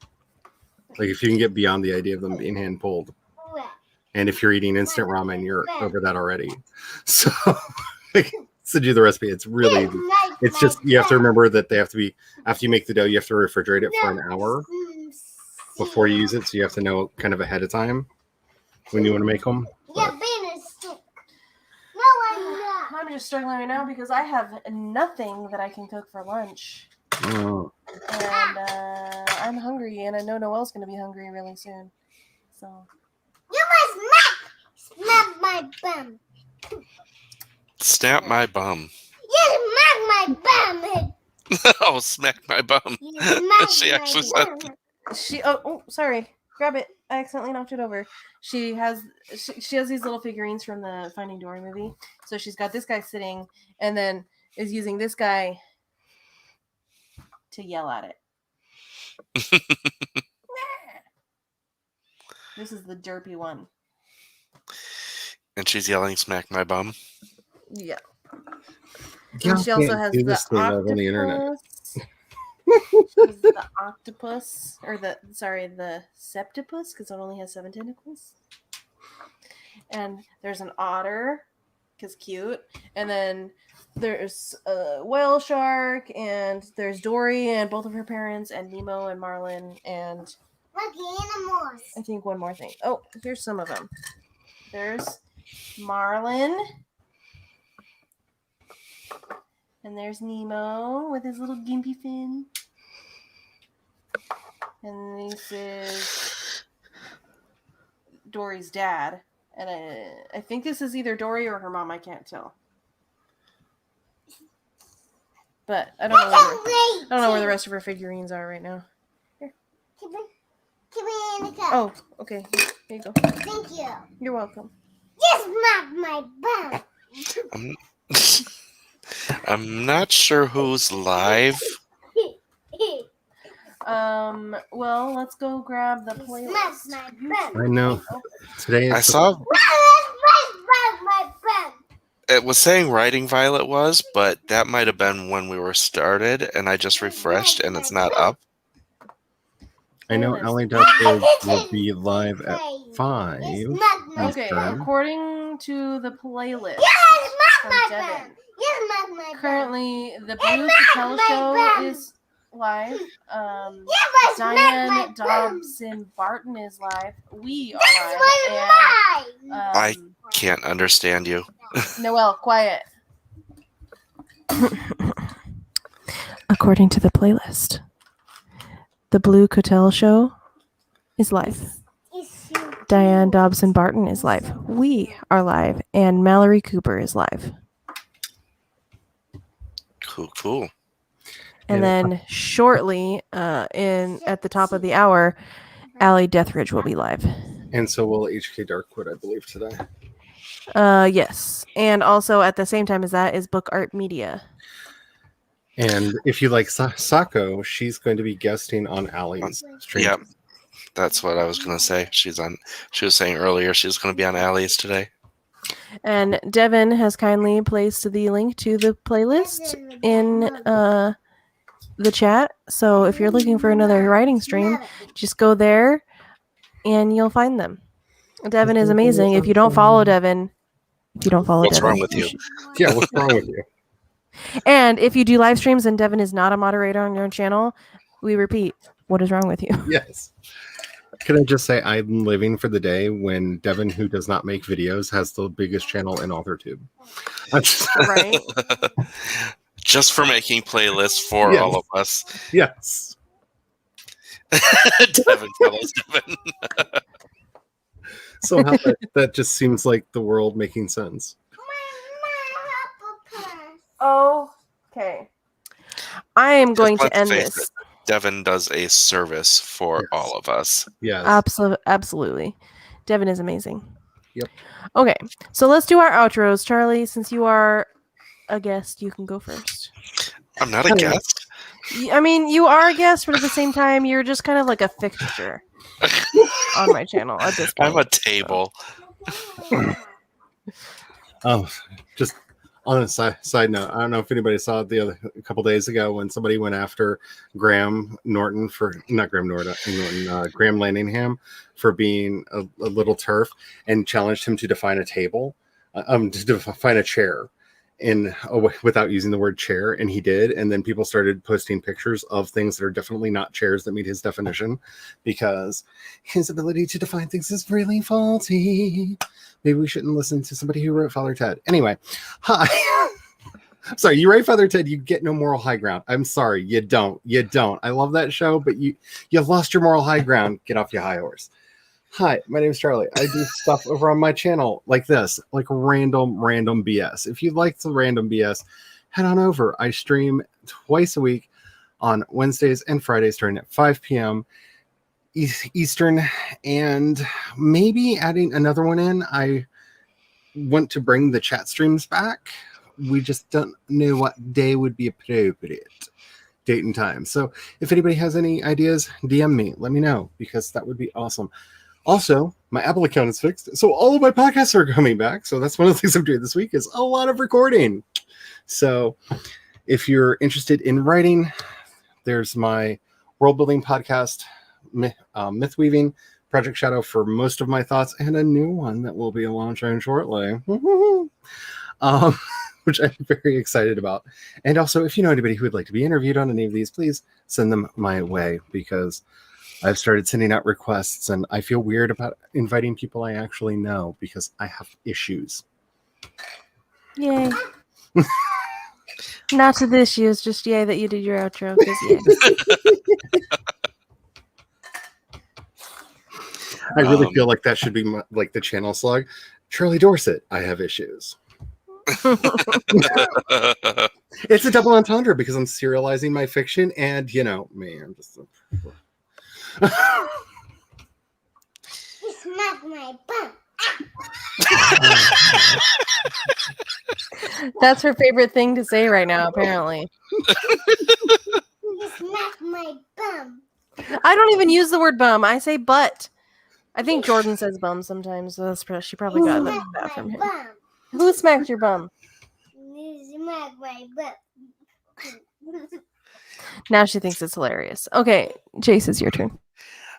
Like if you can get beyond the idea of them being hand pulled. And if you're eating instant ramen, you're over that already. So to do the recipe, it's really easy. It's just you have to remember that they have to be, after you make the dough, you have to refrigerate it for an hour before you use it. So you have to know kind of ahead of time when you want to make them. But I'm just struggling right now because I have nothing that I can cook for lunch. And I'm hungry, and I know Noelle's going to be hungry really soon. So. You must smack my bum. Snap my bum. You smack my bum. Oh, smack my bum. She actually said. Sorry. Grab it. I accidentally knocked it over. She has these little figurines from the Finding Dory movie. So she's got this guy sitting, and then is using this guy to yell at it. This is the derpy one. And she's yelling, "Smack my bum." Yeah. Y'all And she also can't has do the this thing over on the internet. octopus. She has the octopus, or the septopus, because it only has 7 tentacles. And there's an otter, because cute. And then there's a whale shark, and there's Dory and both of her parents, and Nemo and Marlin, and Look, animals. I think one more thing. Oh, here's some of them. There's Marlin. And there's Nemo with his little gimpy fin. And this is Dory's dad. And I think this is either Dory or her mom. I can't tell. But I don't know where the rest of her figurines are right now. Keep me in the cup. Oh, okay. Here you go. Thank you. You're welcome. Just smack my butt. I'm not sure who's live. Well, let's go grab the playlist. Smack my butt. I know. Today I is saw Smack my butt. it was saying Writing Violet was, but that might have been when we were started, and I just refreshed and it's not up. I know Playlist. Allie Duckworth will be live at 5. Okay, Eastern. according to the playlist Yes, from smack my Devin, butt. Yes, smack my butt. currently the Hey, Blue Matt, Patel my show bum. is live. Yes, smack my Diane bum. Dobson Barton is live. We are That's live. my And I can't understand you. Noelle, quiet. According to the playlist, the Blue Cotel show is live. Diane Dobson Barton is live. We are live, and Mallory Cooper is live. Cool. And then shortly, at the top of the hour, Allie Deathridge will be live. And so will HK Darkwood, I believe, today. Yes, and also at the same time as that is Book Art Media. And if you like Sako, she's going to be guesting on Allie's stream. Yep. That's what I was going to say. She was saying earlier she's going to be on Allie's today. And Devin has kindly placed the link to the playlist in the chat. So if you're looking for another writing stream, just go there and you'll find them. Devin is amazing. If you don't follow Devin, What's wrong with you? Yeah, what's wrong with you? And if you do live streams and Devin is not a moderator on your channel, we repeat, what is wrong with you? Yes. Can I just say I'm living for the day when Devin, who does not make videos, has the biggest channel in AuthorTube. Right? Just for making playlists for Yes. all of us. Yes. Devin follows Devin. Somehow that just seems like the world making sense. Okay. I am going to Let's end face this. it, Devin does a service for Yes. all of us. Yes. Absolutely. Devin is amazing. Yep. Okay, so let's do our outros. Charlie, since you are a guest, you can go first. I'm not a guest. I mean, you are a guest, but at the same time, you're just kind of like a fixture on my channel at this point. I'm a table. Oh, just on a side note, I don't know if anybody saw it a couple days ago when somebody went after Graham Norton Graham Laningham for being a little turf and challenged him to define a table, to define a chair without using the word chair, and he did. And then people started posting pictures of things that are definitely not chairs that meet his definition, because his ability to define things is really faulty. Maybe we shouldn't listen to somebody who wrote Father Ted. Anyway, hi. Sorry, you write Father Ted, you get no moral high ground. I'm sorry, you don't. I love that show, but you've lost your moral high ground. Get off your high horse. Hi, my name is Charlie. I do stuff over on my channel like this, like random BS. If you like the random BS, head on over. I stream twice a week on Wednesdays and Fridays starting at 5 p.m. Eastern, and maybe adding another one in. I want to bring the chat streams back. We just don't know what day would be appropriate, date and time. So if anybody has any ideas, DM me. Let me know, because that would be awesome. Also, my Apple account is fixed, so all of my podcasts are coming back. So that's one of the things I'm doing this week is a lot of recording. So if you're interested in writing, there's my world building podcast, Myth Weaving, Project Shadow for most of my thoughts, and a new one that will be launching shortly, which I'm very excited about. And also, if you know anybody who would like to be interviewed on any of these, please send them my way, because I've started sending out requests, and I feel weird about inviting people I actually know because I have issues. Yay. Not to the issues, just yay that you did your outro. 'Cause yay. I really feel like that should be like the channel slug. Charlie Dorsett, I have issues. It's a double entendre because I'm serializing my fiction, and man, just You smacked my bum. That's her favorite thing to say right now, apparently. You smacked my bum. I don't even use the word bum. I say butt. I think Jordan says bum sometimes. So she probably got that My from him. bum. Who smacked your bum? You smacked my bum. Now she thinks it's hilarious. Okay, Jayce, it's your turn.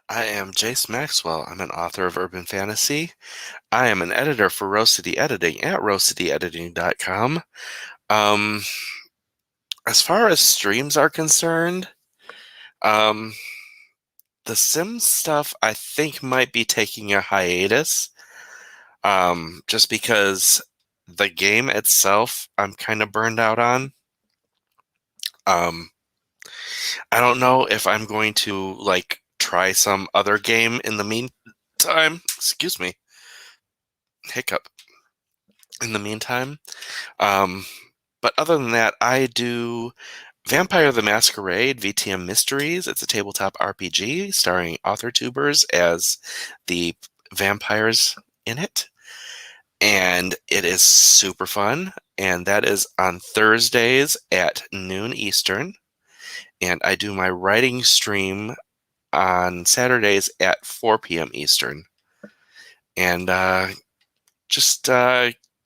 I am Jayce Maxwell. I'm an author of urban fantasy. I am an editor for Rose City Editing at rosecityediting.com. As far as streams are concerned, the Sims stuff I think might be taking a hiatus, just because the game itself I'm kind of burned out on. I don't know if I'm going to try some other game in the meantime. Excuse me. Hiccup. In the meantime. But other than that, I do Vampire the Masquerade, VTM Mysteries. It's a tabletop RPG starring author tubers as the vampires in it. And it is super fun. And that is on Thursdays at noon Eastern. And I do my writing stream on Saturdays at 4 p.m. Eastern. And just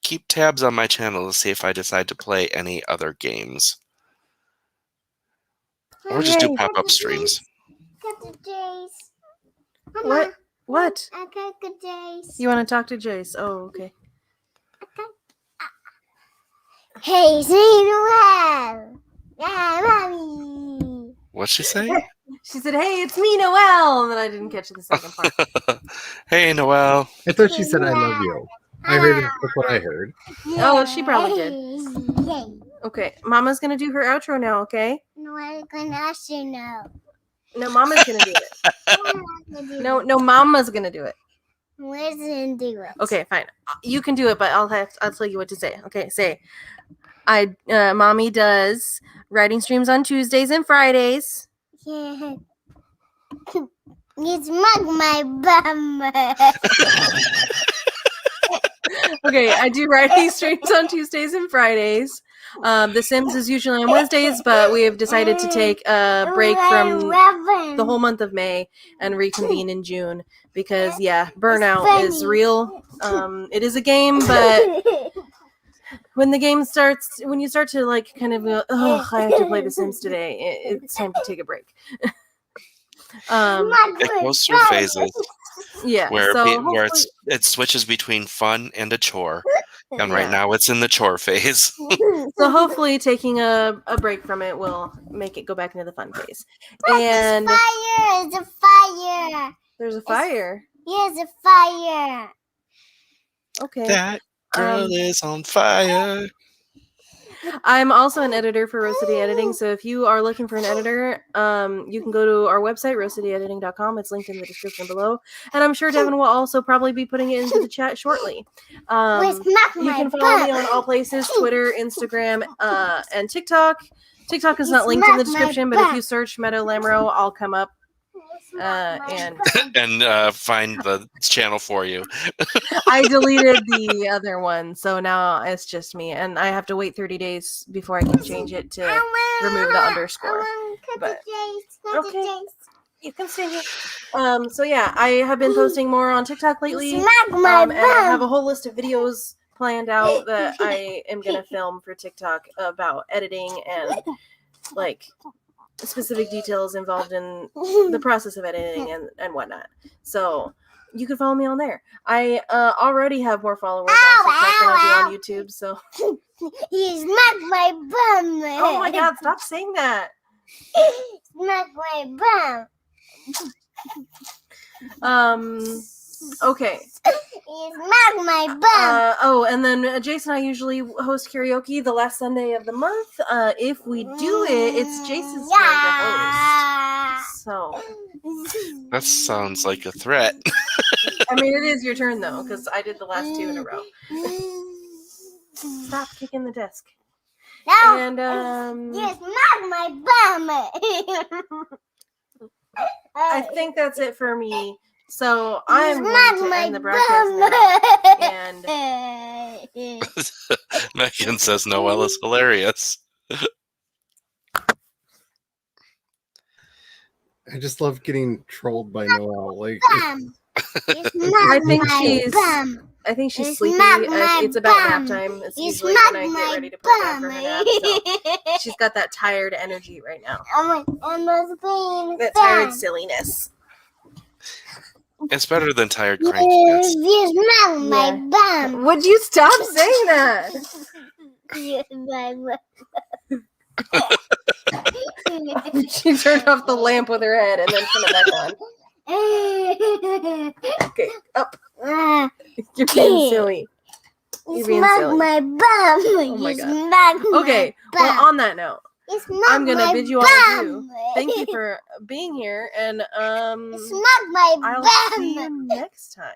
keep tabs on my channel to see if I decide to play any other games. Or just do pop-up streams. Got the Jayce. What? What? I got the Jayce. You want to talk to Jayce? Oh, okay. Hey, see you well. Yeah, mommy. What'd she say? She said, "Hey, it's me, Noelle," and then I didn't catch the second part. Hey, Noelle. I thought she said I love you. I heard it. That's what I heard. Oh, she probably did. Yay. Okay, Mama's gonna do her outro now. Okay. No, I'm gonna ask you now. No, Mama's gonna do it. No, Mama's gonna do it. Where's gonna do it? Okay, fine. You can do it, but I'll tell you what to say. Okay, say, Mommy does writing streams on Tuesdays and Fridays. Yeah. You smacked my bum. Okay, I do writing streams on Tuesdays and Fridays. The Sims is usually on Wednesdays, but we have decided to take a break from the whole month of May and reconvene in June because, yeah, burnout is real. It is a game, but when you start to kind of go, oh, I have to play The Sims today, it's time to take a break. It goes through phases. Yeah, where so it switches between fun and a chore, and right now it's in the chore phase. So hopefully taking a break from it will make it go back into the fun phase. And Fire! It's a fire! there's a fire. Here's a fire! Okay. That girl is on fire. I'm also an editor for Rose City Editing, so if you are looking for an editor, you can go to our website, rosecityediting.com. It's linked in the description below. And I'm sure Devin will also probably be putting it into the chat shortly. You can follow me on all places, Twitter, Instagram, and TikTok. TikTok is not linked in the description, but if you search Meadow Lamoreaux, I'll come up. And Find the channel for you. I deleted the other one, so now it's just me, and I have to wait 30 days before I can change it to remove the underscore. But okay, You can stay here. So yeah, I have been posting more on TikTok lately. Smack my And I have bum. a whole list of videos planned out that I am gonna film for TikTok about editing and like specific details involved in the process of editing and whatnot. So you can follow me on there. I already have more followers on TikTok than I do on YouTube. So He smacked my bum. oh my god, stop saying that. Smack my bum. Okay. He smacked my bum. Oh, and then Jayce and I usually host karaoke the last Sunday of the month. If we do it, it's Jayce's turn to host. So, That sounds like a threat. I mean, it is your turn though, because I did the last 2 in a row. Stop kicking the desk. No, And you smacked my bum. I think that's it for me. So I'm Smack going to my end the broadcast now. And Megan says Noelle is hilarious. I just love getting trolled by Noelle. Like, I think she's sleepy. It's about nap time. It's usually when I get ready to put down for her nap. So she's got that tired energy right now. That tired silliness. It's better than tired crankiness. You smell my bum. Would you stop saying that? You smell my She turned off the lamp with her head and then turned it back on. Okay, up. You're being silly. You You're being smack silly. my bum. Oh my You God. smack my Okay, bum. well, on that note, You smack I'm gonna my bid you all bum. adieu. Thank you for being here, and You smack my I'll bum. see you next time.